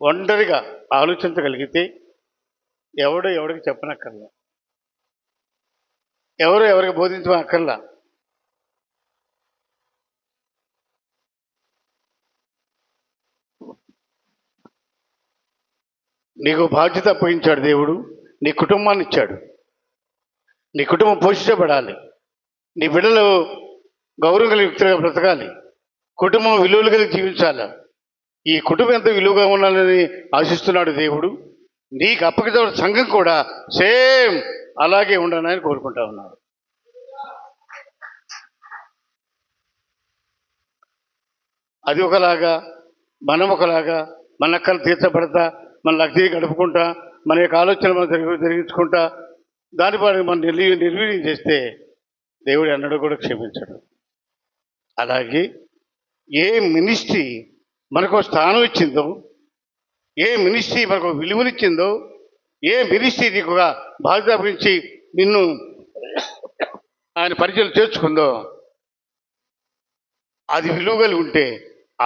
ఒంటరిగా ఆలోచించగలిగితే ఎవరికి చెప్పనక్కర్లా, ఎవరికి బోధించనక్కర్లా. నీకు బాధ్యత అప్పగించాడు దేవుడు, నీ కుటుంబాన్ని ఇచ్చాడు. నీ కుటుంబం పోషించబడాలి, నీ బిడ్డలు గౌరవం కలిగి వ్యక్తులుగా బ్రతకాలి, కుటుంబం విలువలు కలిగి జీవించాలి. ఈ కుటుంబం ఎంత విలువగా ఉండాలని ఆశిస్తున్నాడు దేవుడు. నీకు అప్పగించిన సంఘం కూడా సేమ్ అలాగే ఉండాలని కోరుకుంటా ఉన్నాడు. అది ఒకలాగా, మనం ఒకలాగా, మన అక్కలు తీర్చబడతా, మన లగ్జరీ గడుపుకుంటా, మన యొక్క ఆలోచనలు మనం జరిగించుకుంటా దాని పని మనం నిర్వీర్యం చేస్తే దేవుడు అన్నడు కూడా క్షమించడు. అలాగే ఏ మినిస్ట్రీ మనకు స్థానం ఇచ్చిందో, ఏ మినిస్ట్రీ మనకు విలువనిచ్చిందో, ఏ మినిస్ట్రీ నీకు బాధ్యత గురించి నిన్ను ఆయన పరిచయం చేర్చుకుందో, అది విలువ కలిగి ఉంటే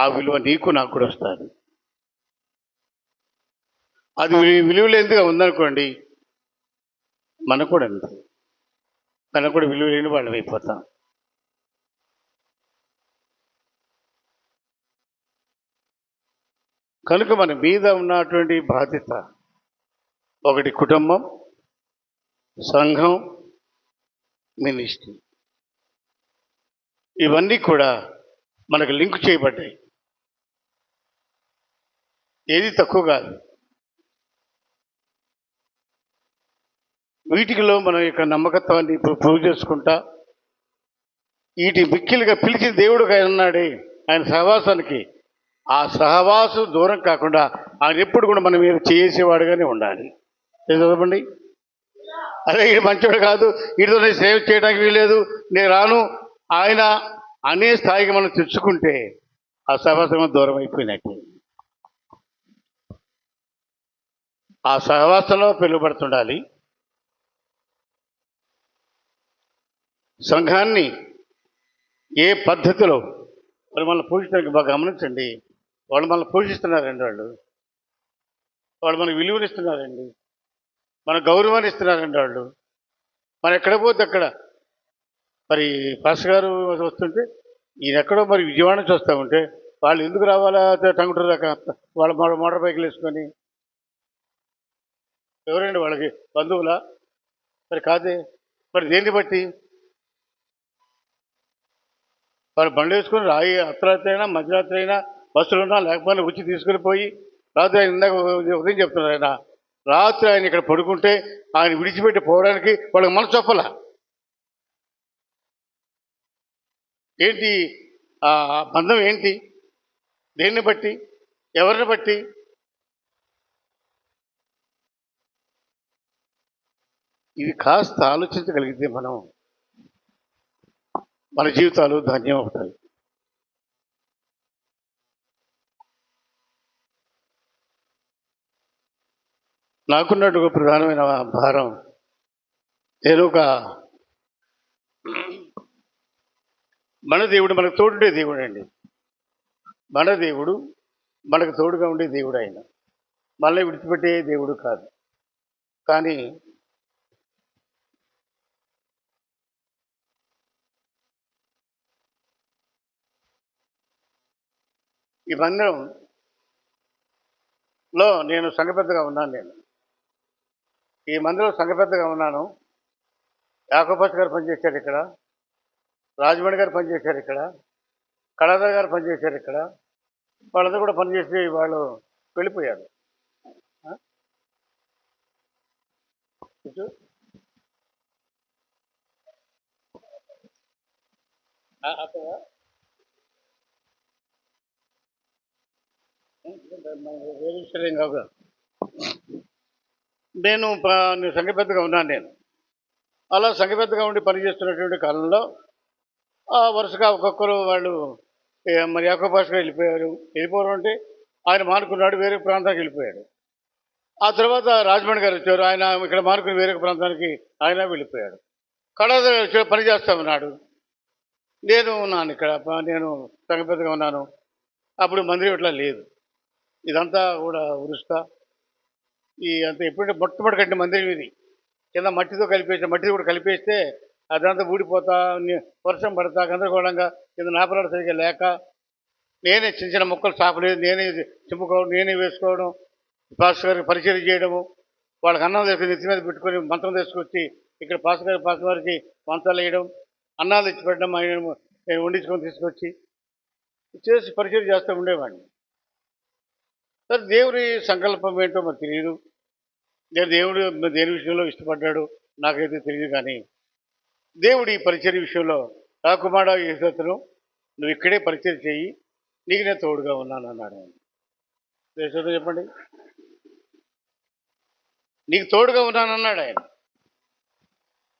ఆ విలువ నీకు నాకు కూడా వస్తుంది. అది విలువ లేనిదిగా ఉందనుకోండి, మనకు కూడా అంతే, మనకు కూడా విలువ లేని వాళ్ళం అయిపోతాం. కనుక మన మీద ఉన్నటువంటి బాధ్యత ఒకటి కుటుంబం, సంఘం, మినిస్ట్రీ. ఇవన్నీ కూడా మనకు లింక్ చేయబడ్డాయి. ఏది తక్కువ కాదు. వీటిలో మన యొక్క నమ్మకత్వాన్ని ఇప్పుడు ప్రూవ్ చేసుకుంటా, వీటి మిక్కిలుగా పిలిచిన దేవుడు ఆయన ఉన్నాడే, ఆయన సహవాసానికి, ఆ సహవాసు దూరం కాకుండా ఆయన ఎప్పుడు కూడా మనం మీద చేసేవాడుగానే ఉండాలి. చదవండి, అరే వీడు మంచివాడు కాదు, వీటితో నేను సేవ చేయడానికి వీలేదు, నేను రాను ఆయన అనే స్థాయికి మనం తెచ్చుకుంటే ఆ సహవాసం దూరం అయిపోయినట్టు. ఆ సహవాసంలో పిలువబడుతుండాలి. సంఘాన్ని ఏ పద్ధతిలో వాళ్ళు మనల్ని పోషించడానికి బాగా గమనించండి. వాళ్ళు మనల్ని పోషిస్తున్నారండి. వాళ్ళు మనకు విలువనిస్తున్నారండి, మన గౌరవాన్ని ఇస్తున్నారండి. మనం ఎక్కడ పోతే అక్కడ మరి పాస్టర్ గారు వస్తుంటే ఈయన ఎక్కడో మరి విజయవాడ నుంచి వస్తూ ఉంటే వాళ్ళు ఎందుకు రావాలా టంగుటూరు దాకా వాళ్ళ మోటార్ బైకులు వేసుకొని? ఎవరండి వాళ్ళకి? బంధువులా? మరి కాదే. మరి దేన్ని బట్టి? వాళ్ళు బండి వేసుకొని అర్ధరాత్రి అయినా మధ్యరాత్రి అయినా బస్సులు ఉన్నా లేకపోయినా వచ్చి తీసుకుని పోయి రాత్రి ఆయన ఇందాక ఉదయం చెప్తున్నారు, ఆయన రాత్రి ఆయన ఇక్కడ పడుకుంటే ఆయన విడిచిపెట్టి పోవడానికి వాళ్ళకి మనసు చెప్పలా. ఏంటి ఆ బంధం? ఏంటి? దేన్ని బట్టి? ఎవరిని బట్టి? ఇది కాస్త ఆలోచించగలిగితే మన జీవితాలు ధన్యం అవుతాయి. నాకున్నట్టు ఒక ప్రధానమైన భారం, నేను మన దేవుడు మనకు తోడుండే దేవుడు అండి. మన దేవుడు మనకు తోడుగా ఉండే దేవుడు. ఆయన మనల్ని విడిచిపెట్టే దేవుడు కాదు. కానీ ఈ మందిరంలో నేను సంఘపెద్దగా ఉన్నాను. ఈ మందిరంలో సంఘపెద్దగా ఉన్నాను. యాకోబస్ గారు పనిచేశారు ఇక్కడ, రాజమణి గారు పనిచేశారు ఇక్కడ, కళాధర్ గారు పనిచేశారు ఇక్కడ. వాళ్ళందరూ కూడా పనిచేసి వాళ్ళు వెళ్ళిపోయారు. వేరే విషయం కాదు. నేను సంఘపెద్దగా ఉన్నాను. నేను అలా సంఘపెద్దగా ఉండి పనిచేస్తున్నటువంటి కాలంలో వరుసగా ఒక్కొక్కరు వాళ్ళు మరి యాకోబాస్గా వెళ్ళిపోవడం అంటే ఆయన మానుకున్నాడు, వేరే ప్రాంతానికి వెళ్ళిపోయాడు. ఆ తర్వాత రాజమణి గారు వచ్చారు, ఆయన ఇక్కడ మానుకుని వేరే ప్రాంతానికి ఆయన వెళ్ళిపోయాడు. కళాధర పని చేస్తా ఉన్నాడు, నేను ఉన్నాను ఇక్కడ. నేను సంఘపెద్దగా ఉన్నాను. అప్పుడు మందిరం ఇట్లా లేదు, ఇదంతా కూడా ఉరుస్తా. అంతా ఎప్పుడంటే మొట్టమొదటి కట్టిన మందిరం ఇది. కింద మట్టితో మట్టితో కూడా కలిపేస్తే అదంతా ఊడిపోతా, వర్షం పడతా గందరగోళంగా, కింద నాపరాడు సరిగ్గా లేక నేనే చిన్న చిన్న మొక్కలు సాపలేదు, నేనే చింపుకోవడం, నేనే వేసుకోవడం, పాస్టర్ గారికి పరిచయం చేయడము, వాళ్ళకి అన్నం తీసుకుని నెత్తి మీద పెట్టుకొని మంత్రం తీసుకొచ్చి ఇక్కడ పాస్టర్ గారికి మంచాలు వేయడం, అన్నాలు తెచ్చి పెట్టడం, ఆయన నేను వండించుకొని తీసుకొచ్చి చేసి పరిచయం చేస్తూ ఉండేవాడిని. సరే, దేవుడి సంకల్పం ఏంటో మరి తెలియదు. దేవుడు దేని విషయంలో ఇష్టపడ్డాడు నాకైతే తెలియదు. కానీ దేవుడి పరిచర్య విషయంలో రాకుమార యేసత్తును నువ్వు ఇక్కడే పరిచయం చేయి, నీకు నేను తోడుగా ఉన్నాను అన్నాడు. ఆయన చెప్పండి, నీకు తోడుగా ఉన్నానన్నాడు ఆయన.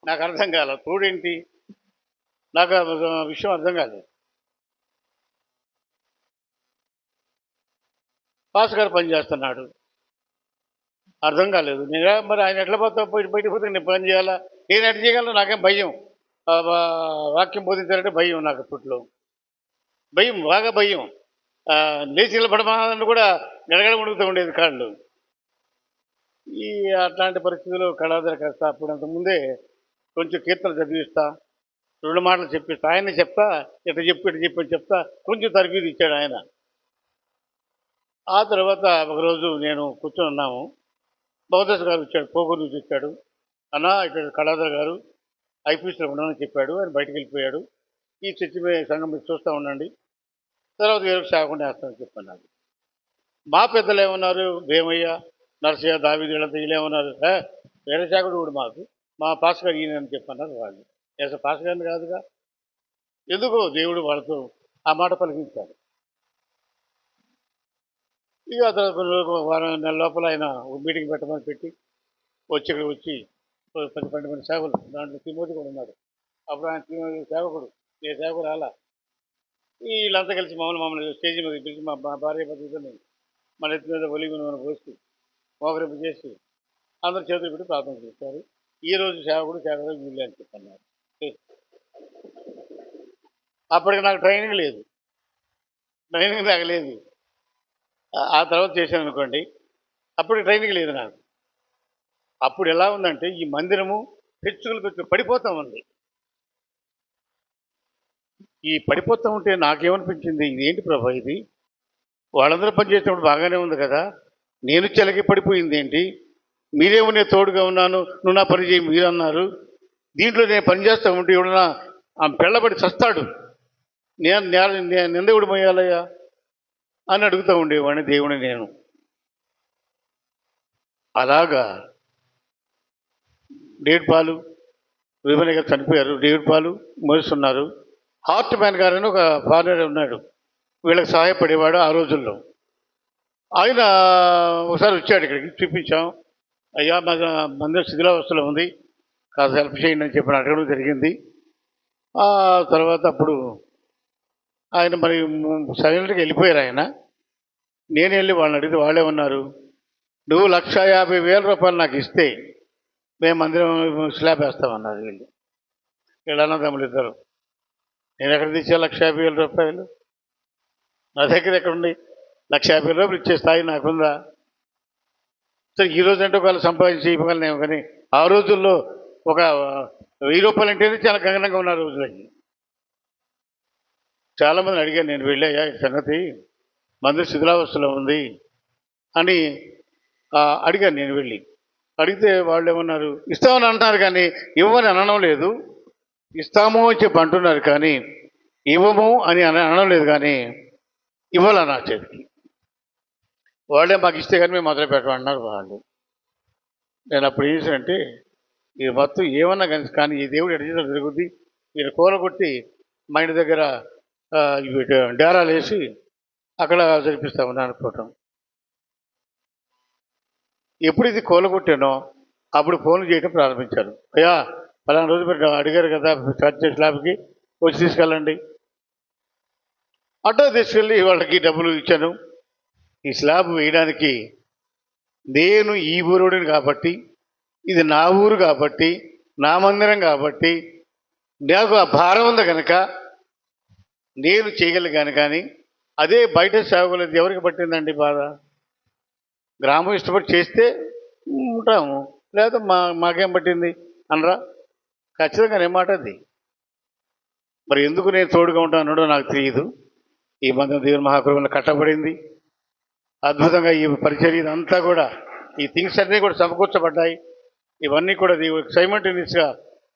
నాకు అర్థం కాల, తోడేంటి? నాకు విషయం అర్థం కాలేదు. పాస్ గారు పని చేస్తున్నాడు, అర్థం కాలేదు. నేను మరి ఆయన ఎట్లా పోతా బయటకు పోతే నేను పని చేయాలా? నేను ఎట్లా చేయగలను? నాకేం భయం. వాక్యం బోధించాలంటే భయం నాకు. అప్పట్లో భయం, బాగా భయం. లేచి నిలబడమని కూడా గడగడ ఉడుకుతూ ఉండేది కాళ్ళు. అట్లాంటి పరిస్థితుల్లో కళాధర కాస్త అప్పుడు అంతకుముందే కొంచెం కీర్తనలు చదివిస్తా, 2 మాటలు చెప్పిస్తా, ఆయన్ని చెప్తా, ఇట్లా చెప్పి చెప్తా కొంచెం తరబీదు ఇచ్చాడు ఆయన. ఆ తర్వాత ఒకరోజు నేను కూర్చొని ఉన్నాము, బౌద్ధస్ గారు వచ్చాడు, పోగూరు నుంచి వచ్చాడు. అన్న ఇక్కడ కళాధర గారు ఐపీఎస్లో ఉండమని చెప్పాడు, ఆయన బయటకు వెళ్ళిపోయాడు, ఈ చర్చి సంఘం మీరు చూస్తూ ఉండండి, తర్వాత వేరే సేవకుండా వేస్తామని చెప్పన్నారు. మా పెద్దలు ఏమన్నారు, భీమయ్య, నరసయ్య, దావీదు, వీళ్ళంతా వీళ్ళేమన్నారు, వేరే సేవకుడు కూడా మాకు, మా పాస్ గారు ఈయనని చెప్పన్నారు వాళ్ళు. పాస్ గారిని కాదుగా, ఎందుకో దేవుడు వాళ్ళతో ఆ మాట పలికించాడు. ఇక అతను వారం నెల లోపల ఆయన మీటింగ్ పెట్టమని పెట్టి ఇక్కడ వచ్చి 10-12 మంది సేవకులు, దాంట్లో తిమోతి కూడా ఉన్నాడు. అప్పుడు ఆయన సేవకుడు, ఏ సేవకుడు రాలా. వీళ్ళంతా కలిసి మమ్మల్ని స్టేజ్ మీద పిలిచి మా భార్య భర్తని మన ఎత్తి మీద ఒలిగి మనం పోసి మోకరింపు చేసి అందరు చేతులు పెట్టి ప్రార్థన చేస్తారు. ఈ రోజు సేవకుడు సేవకుడు వీళ్ళే అని చెప్పన్నారు. అప్పటికి నాకు ట్రైనింగ్ లేదు, ట్రైనింగ్ నాకు లేదు. ఆ తర్వాత చేశాను అనుకోండి, అప్పుడు ట్రైనింగ్ లేదు నాకు. అప్పుడు ఎలా ఉందంటే ఈ మందిరము పెచ్చుకులు పడిపోతూ ఉంది. ఈ పడిపోతూ ఉంటే నాకేమనిపించింది, ఇదేంటి ప్రభా ఇది, వాళ్ళందరూ పనిచేసినప్పుడు బాగానే ఉంది కదా, నేను చెలకి పడిపోయింది ఏంటి, మీరేమో నేను తోడుగా ఉన్నాను, నువ్వు నా పని చేయి మీరు అన్నారు, దీంట్లో నేను పని చేస్తూ ఉంటే ఎవడన్నా పెళ్ళబడి చస్తాడు, నేను నిందవుడు పోయాలయ్యా అని అడుగుతూ ఉండేవాడిని దేవుని నేను. అలాగా డేవిడ్ పాలు విమల గారు చనిపోయారు, డేవిడ్ పాలు మోస్తున్నారు. హార్ట్ మ్యాన్ గారని ఒక ఫాదర్ ఉన్నాడు, వీళ్ళకి సహాయపడేవాడు ఆ రోజుల్లో. ఆయన ఒకసారి వచ్చాడు, ఇక్కడికి చూపించాం, అయ్యా మా మందిరం శిథిలావస్థలో ఉంది, కాస్త హెల్ప్ చేయండి అని చెప్పి అడగడం జరిగింది. ఆ తర్వాత అప్పుడు ఆయన మరి సైలెంట్గా వెళ్ళిపోయారు. ఆయన నేను వెళ్ళి వాళ్ళని అడిగితే వాళ్ళే ఉన్నారు, నువ్వు 1,50,000 రూపాయలు నాకు ఇస్తే మేము మందిరం స్లాబ్ వేస్తామన్నారు వీళ్ళు. వీళ్ళు అన్నదమ్ములు ఇద్దరు. నేను ఎక్కడ తెచ్చా 1,50,000 రూపాయలు, నా దగ్గర ఎక్కడుండి 1,50,000 రూపాయలు ఇచ్చే స్థాయి నాకుందా? సరే ఈ రోజు అంటే ఒకవేళ సంపాదించి ఇవ్వగలనేమో, కానీ ఆ రోజుల్లో ఒక 1,000 రూపాయలు అంటేనే చాలా గగనంగా ఉన్న రోజులకి. చాలామందిని అడిగాను నేను, వెళ్ళాయా ఈ సంగతి మందిరం శిథిలావస్థలో ఉంది అని అడిగాను నేను వెళ్ళి. అడిగితే వాళ్ళు ఏమన్నారు, ఇస్తామని అంటున్నారు కానీ ఇవ్వమని అనడం లేదు, ఇస్తాము అని చెప్పి అంటున్నారు కానీ ఇవ్వము అని అనడం లేదు, కానీ ఇవ్వాల నా చేతికి. వాళ్ళే మాకు ఇస్తే కానీ మేము మొదలు పెట్టమన్నారు వాళ్ళు. నేను అప్పుడు ఏం చేశానంటే, ఇది మొత్తం ఏమన్నా కానీ ఈ దేవుడు ఎడ జరుగుద్ది, మీరు కూలగొట్టి మా ఇంటి దగ్గర డేరాలు వేసి అక్కడ జరిపిస్తామని అనుకోవటం. ఎప్పుడు ఇది కూలగొట్టానో అప్పుడు ఫోన్లు చేయడం ప్రారంభించారు, అయ్యా పలానా రోజు మీరు అడిగారు కదా చర్చ్ స్లాబ్కి వచ్చి తీసుకెళ్ళండి. అడ్డా తీసుకెళ్ళి వాళ్ళకి డబ్బులు ఇచ్చాను. ఈ స్లాబ్ వేయడానికి నేను ఈ ఊరుడిని కాబట్టి, ఇది నా ఊరు కాబట్టి, నా మందిరం కాబట్టి నాకు ఆ భారం ఉంది కనుక నేను చేయగలిగాను. కానీ అదే బయట సేవకులది ఎవరికి పట్టిందండి బాధ? గ్రామం ఇష్టపడి చేస్తే ఉంటాము, లేదా మాకేం పట్టింది అనరా? ఖచ్చితంగా నేను మాట అది. మరి ఎందుకు నేను తోడుగా ఉంటానో నాకు తెలియదు. ఈ మందిరం దేవుని మహాకృపలో కట్టబడింది అద్భుతంగా. ఈ పరిచర్య అంతా కూడా, ఈ థింగ్స్ అన్నీ కూడా సమకూర్చబడ్డాయి. ఇవన్నీ కూడా దేవుడికి సైమల్టేనియస్గా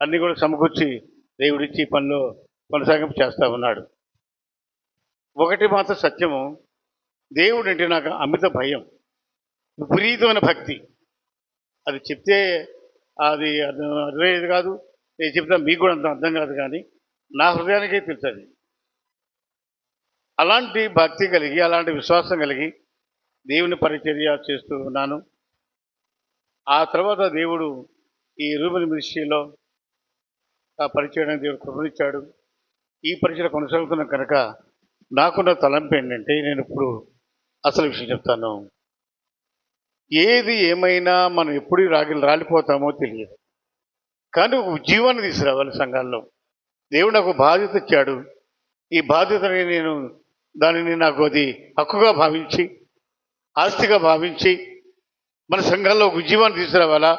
అన్నీ కూడా సమకూర్చి దేవుడిచ్చి పనిలో కొనసాగింపు చేస్తూ ఉన్నాడు. ఒకటి మాత్రం సత్యము, దేవుడు అంటే నాకు అమిత భయం, విపరీతమైన భక్తి. అది చెప్తే అది అర్థమయ్యేది కాదు, నేను చెప్తా మీకు కూడా అంత అర్థం కాదు, కానీ నా హృదయానికే తెలుస్తుంది. అలాంటి భక్తి కలిగి, అలాంటి విశ్వాసం కలిగి దేవుని పరిచర్య చేస్తూ ఉన్నాను. ఆ తర్వాత దేవుడు ఈ రూబెన్ మినిస్ట్రీలో పరిచయం దేవుడు కృపనిచ్చాడు. ఈ పరిచయం కొనసాగుతున్న కనుక నాకున్న తలంపు ఏంటంటే, నేను ఇప్పుడు అసలు విషయం చెప్తాను. ఏది ఏమైనా మనం ఎప్పుడు రాలిపోతామో తెలియదు, కానీ ఒక జీవాన్ని తీసుకురావాలి సంఘాల్లో. దేవుడు నాకు బాధ్యత ఇచ్చాడు. ఈ బాధ్యతని నేను దానిని నాకు అది హక్కుగా భావించి, ఆస్తిగా భావించి మన సంఘాల్లో ఒక జీవాన్ని తీసుకురావాలా,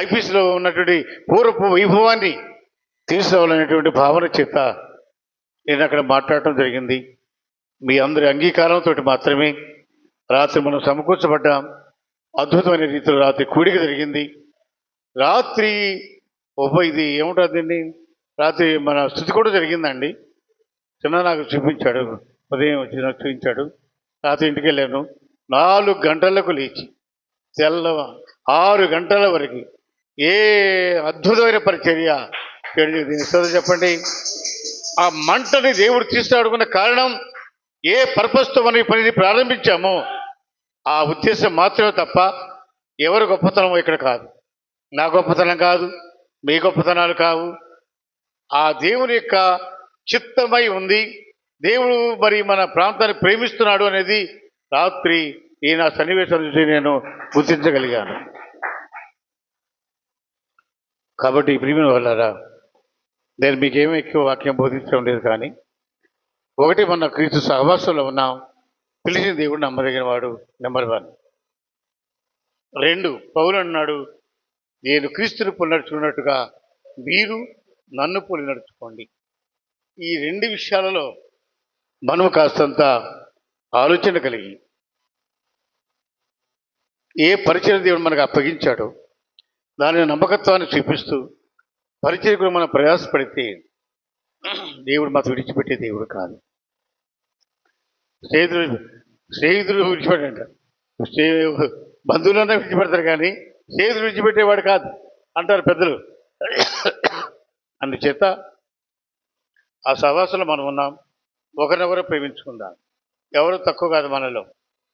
ఐపీఎస్లో ఉన్నటువంటి పూర్వపు వైభవాన్ని తీసుకురావాలనేటువంటి భావన చేత నేను అక్కడ మాట్లాడటం జరిగింది. మీ అందరి అంగీకారంతో మాత్రమే రాత్రి మనం సమకూర్చబడ్డాం. అద్భుతమైన రీతిలో రాత్రి కూడిక జరిగింది. రాత్రి ఇది ఏముంటుందండి, రాత్రి మన స్థుతి కూడా జరిగిందండి. చిన్న నాకు చూపించాడు, ఉదయం వచ్చి నాకు చూపించాడు. రాత్రి ఇంటికి వెళ్ళాను. 4 గంటలకు లేచి 6 గంటల వరకు ఏ అద్భుతమైన పరిచర్య చెప్పండి. ఆ మంటని దేవుడు తీసుకురావడం కారణం, ఏ పర్పస్తో మనం ఈ పనిని ప్రారంభించామో ఆ ఉద్దేశం మాత్రమే తప్ప ఎవరి గొప్పతనమో ఇక్కడ కాదు. నా గొప్పతనం కాదు, మీ గొప్పతనాలు కావు. ఆ దేవుని యొక్క చిత్తమై ఉంది, దేవుడు మరి మన ప్రాంతాన్ని ప్రేమిస్తున్నాడు అనేది రాత్రి ఈ నా సన్నివేశం నుంచి నేను గుర్తించగలిగాను. కాబట్టి ప్రియమైన వాళ్ళారా, నేను మీకేమీ ఎక్కువ వాక్యం బోధించడం లేదు, కానీ ఒకటి, మన క్రీస్తు సహవాసంలో ఉన్నాం, పిలిచిన దేవుడు నమ్మదగిన వాడు, నెంబర్ 1. 2, పౌలు అన్నాడు, నేను క్రీస్తుని పోలి నడుచుకున్నట్టుగా మీరు నన్ను పోలి నడుచుకోండి. ఈ 2 విషయాలలో మనం కాస్తంత ఆలోచన కలిగి ఏ పరిచయం దేవుడు మనకు అప్పగించాడో దాని నమ్మకత్వాన్ని చూపిస్తూ పరిచయకులు మనం ప్రయాసపడితే దేవుడు మాకు విడిచిపెట్టే దేవుడు కాదు. స్నేహితులు విడిచిపెట్టంట, బంధువులన్నా విడిచిపెడతారు, కానీ స్నేహితులు విడిచిపెట్టేవాడు కాదు అంటారు పెద్దలు. అందుచేత ఆ సహవాసంలో మనం ఉన్నాం. ఒకరినొకరు ప్రేమించుకుందాం. ఎవరు తక్కువ కాదు మనలో,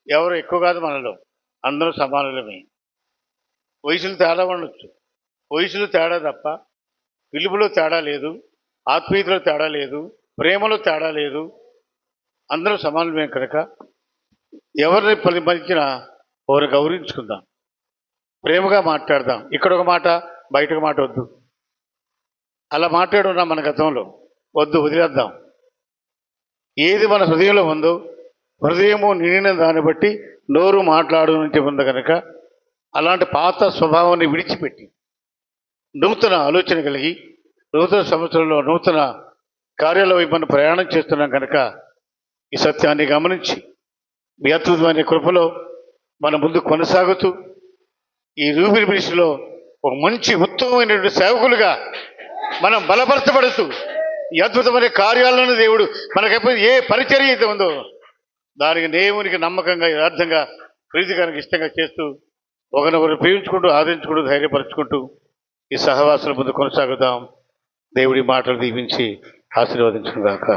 ఎవరు ఎక్కువ కాదు మనలో, అందరూ సమానులమే. వయసులు తేడా ఉండొచ్చు, వయసులు తేడా తప్ప పిలుపులో తేడా లేదు, ఆత్మీయతలో తేడా లేదు, ప్రేమలో తేడా లేదు, అందరూ సమానమే. కనుక ఎవరిని పరిమరించినా వారిని గౌరవించుకుందాం, ప్రేమగా మాట్లాడదాం. ఇక్కడ ఒక మాట, బయట ఒక మాట వద్దు. అలా మాట్లాడున్నాం మన గతంలో, వద్దు, వదిలేద్దాం. ఏది మన హృదయంలో ఉందో, హృదయము నిండిన దాన్ని బట్టి నోరు మాట్లాడు నుంచి ఉంది కనుక అలాంటి పాత స్వభావాన్ని విడిచిపెట్టి నూతన ఆలోచన కలిగి నూతన సంవత్సరంలో నూతన కార్యాల వైపు మనం ప్రయాణం చేస్తున్నాం కనుక ఈ సత్యాన్ని గమనించి మీ అద్భుతమైన కృపలో మన ముందు కొనసాగుతూ ఈ రూబిని మినిస్ట్రీలో ఒక మంచి ఉత్తమమైనటువంటి సేవకులుగా మనం బలపరచబడుతూ ఈ అద్భుతమైన కార్యాలను దేవుడు మనకెప్పుడు ఏ పరిచర్య అయితే ఉందో దానికి దేవునికి నమ్మకంగా, యథార్థంగా, ప్రీతికరంగా, ఇష్టంగా చేస్తూ ఒకరినొకరు ప్రేమించుకుంటూ, ఆదరించుకుంటూ, ధైర్యపరచుకుంటూ ఈ సహవాసాల ముందు కొనసాగుదాం. దేవుడి మాటలు దీవించి ఆశీర్వదించుగాక.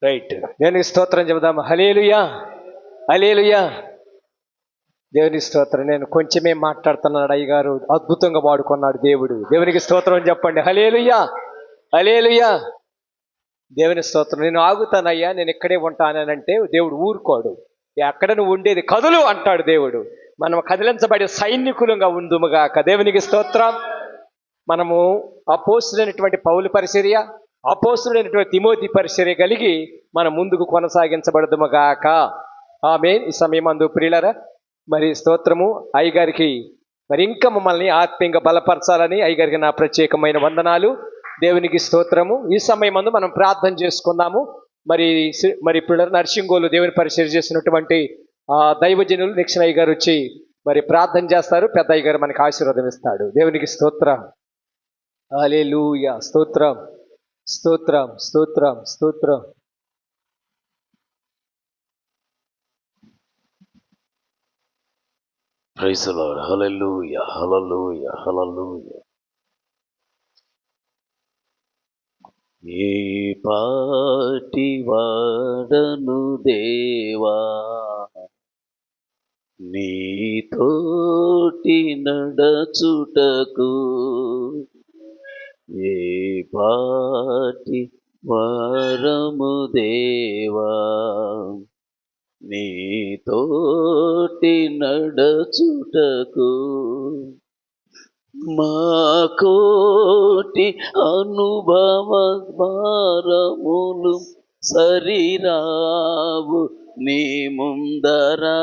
రైట్, దేవునికి స్తోత్రం చెబుదాం. హల్లెలూయా, హల్లెలూయా. దేవుని స్తోత్రం. నేను కొంచెమే మాట్లాడుతున్నాడు, అయ్యగారు అద్భుతంగా వాడుకున్నాడు దేవుడు. దేవునికి స్తోత్రం చెప్పండి. హల్లెలూయా, హల్లెలూయా. దేవుని స్తోత్రం. నేను ఆగుతానయ్యా, నేను ఇక్కడే ఉంటానంటే దేవుడు ఊరుకోడు. ఎక్కడ నువ్వు ఉండేది, కదులు అంటాడు దేవుడు. మనం కదిలించబడే సైనికులుగా ఉందుముగాక. దేవునికి స్తోత్రం. మనము అపోస్తులైనటువంటి పౌలు పరిచర్య, అపోస్తులైనటువంటి తిమోతి పరిచర్య కలిగి మనం ముందుకు కొనసాగించబడదుముగాక. ఆమేన్. ఈ సమయం అందు ప్రియులారా, మరి స్తోత్రము. అయ్యగారికి మరి ఇంకా మమ్మల్ని ఆత్మీయంగా బలపరచాలని అయ్యగారికి నా ప్రత్యేకమైన వందనాలు. దేవునికి స్తోత్రము. ఈ సమయం అందు మనం ప్రార్థన చేసుకుందాము. మరి ఇప్పుడు నర్సింగోలు దేవుని పరిచయం చేసినటువంటి దైవజనులు నిక్షణ అయ్య గారు వచ్చి మరి ప్రార్థన చేస్తారు. పెద్ద అయ్య గారు మనకి ఆశీర్వాదం ఇస్తాడు. దేవునికి స్తోత్రం. హల్లెలూయా. స్తోత్రం, స్తోత్రం, స్తోత్రం, స్తోత్రం. Praise the Lord. Hallelujah. Hallelujah. Hallelujah. ఏ పాటి వాడను దేవా నీతోటి నడచుటకు, ఏ పాటి వారము దేవా నీతోటి నడచుటకు, మా కోటి అనుభవ భారములు సరిరావు నీ ముందరా,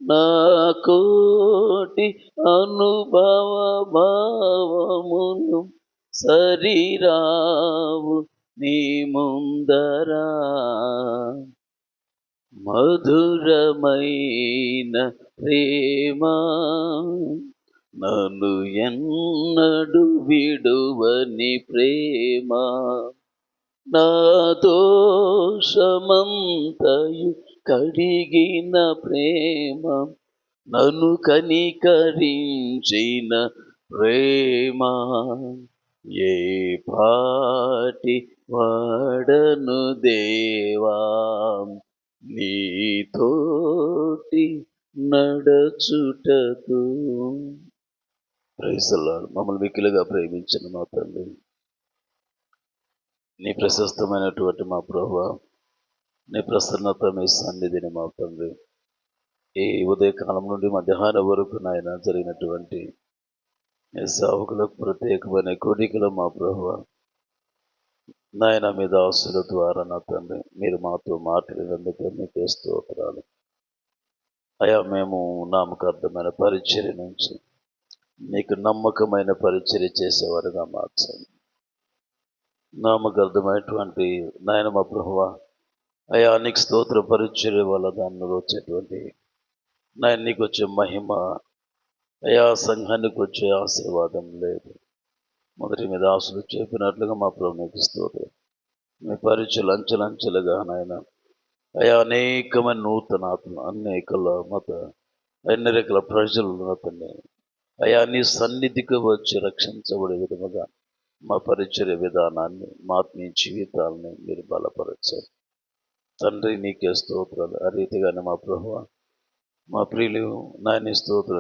నా కోటి అనుభవ భావములు సరిరావు నీ ముందరా, మధురమైన ప్రేమ నన్ను ఎన్నడు విడువని ప్రేమ, నా దోషమంతయు కడిగిన ప్రేమ, నన్ను కనికరించిన ప్రేమ, ఏ పాటి వాడను దేవా నీతోటి నడచుటకు. Praise the lord. మమ్మల్ని మిక్కిలిగా ప్రేమించిన మా తండ్రి, నీ ప్రశస్తమైనటువంటి మా ప్రభువా, నీ ప్రసన్నత, మీ సన్నిధిని మా తండ్రి, ఈ ఉదయకాలం నుండి మధ్యాహ్నం వరకు నాయన జరిగినటువంటి నీ సేవకులకు ప్రత్యేకమైన కోడికలు మా ప్రభువా, నాయన మీ దాసుల ద్వారా నా తండ్రి మీరు మాతో మాట్లాడినందుకు మీకే స్తోత్రాలు. అయా మేము నామకార్థమైన పరిచర్య నుంచి నీకు నమ్మకమైన పరిచర్య చేసేవారుగా మార్చండి. నామకార్థమైనటువంటి నాయన మా ప్రభువా, అయా నీకు స్తోత్ర పరిచర్య వల్ల దానిలో వచ్చేటువంటి నాయన నీకు వచ్చే మహిమ, అయా సంఘానికి వచ్చే ఆశీర్వాదం లేదు. మొదటి మీద ఆశలు చెప్పినట్లుగా మా ప్రభు నీకు స్తోత్రం. మీ పరిచయలు అంచెలంచెలుగా నాయన అయా అనేకమైన నూతన ఆత్మ, అన్ని రకాల ప్రజలు అతన్ని అయా నీ సన్నిధికి వచ్చి రక్షించబడే విధముగా మా పరిచర్య విధానాన్ని, మా ఆత్మీయ జీవితాలని మీరు బలపరచారు తండ్రి. నీకే స్తోత్రాలు. ఆ రీతిగానే మా ప్రభువ, మా ప్రియులు నాయన స్తోత్ర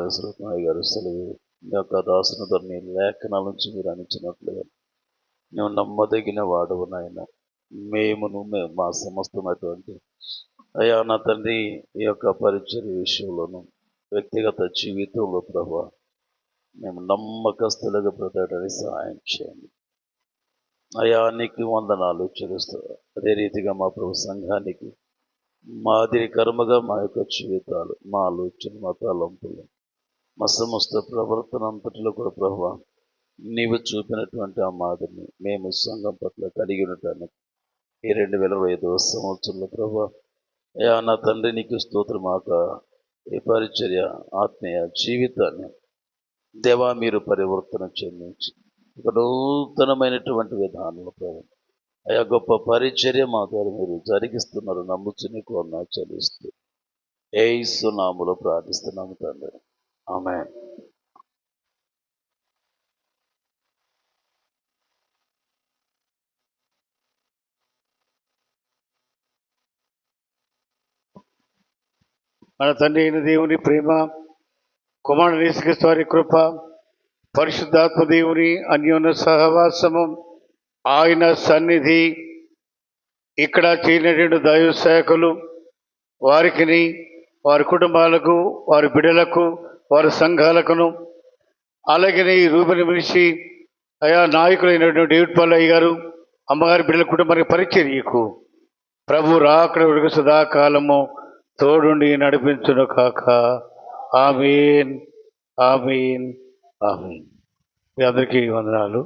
గారు సెలవు మీ యొక్క దాసుని ధరని లేఖనాల నుంచి మీరు అనిచ్చినట్లుగా నువ్వు నమ్మదగిన వాడవు నాయన. మేము మా సమస్తమైనటువంటి అయ్యా నా తండ్రి ఈ యొక్క పరిచర్య విషయంలోనూ వ్యక్తిగత జీవితంలో ప్రభువా మేము నమ్మకస్తులుగా బ్రతకడానికి సహాయం చేయండి అయ్యా. నీకు వందనాలు చెల్లిస్తూ అదే రీతిగా మా ప్రభు సంఘానికి మాదిరి కర్మగా మా యొక్క జీవితాలు, మా ఆలోచన, మా తలంపులు, మా సమస్త ప్రవర్తన అంతటిలో కూడా ప్రభువా నీవు చూపినటువంటి ఆ మాదిరిని మేము సంఘం పట్ల కలిగి ఉండటానికి ఈ 2025వ సంవత్సరంలో ప్రభువా అయ్యా నా తండ్రి నీకు స్తోత్రమాక ఈ పరిచర్య ఆత్మీయ జీవితాన్ని దేవా మీరు పరివర్తన చెందించి ఒక నూతనమైనటువంటి విధానంలో ప్రభు అయా గొప్ప పరిచర్య మా ద్వారా మీరు జరిగిస్తున్నారు నమ్ముచు నీకు వందనాలు చెల్లిస్తూ యేసు నామములో ప్రార్థిస్తున్నాము తండ్రి, ఆమేన్. మన తండ్రి అయిన దేవుని ప్రేమ, కుమారుడు యేసుక్రీస్తు వారి కృప, పరిశుద్ధాత్మ దేవుని అన్యోన్య సహవాసము, ఆయన సన్నిధి, ఇక్కడ చేరినటువంటి దైవ సేవకులు వారికిని, వారి కుటుంబాలకు, వారి బిడ్డలకు, వారి సంఘాలకును, అలాగే ఈ రూపని మనిషి అయా నాయకులైనటువంటి డేవిడ్ పల్లయ్య గారు అమ్మగారి బిడ్డల కుటుంబానికి పరిచర్యకు ప్రభు రాకడ వరకు సదాకాలము తోడుండి నడిపించును కాక. ఆమేన్, ఆమేన్, ఆమేన్. మీ అందరికీ వందనాలు.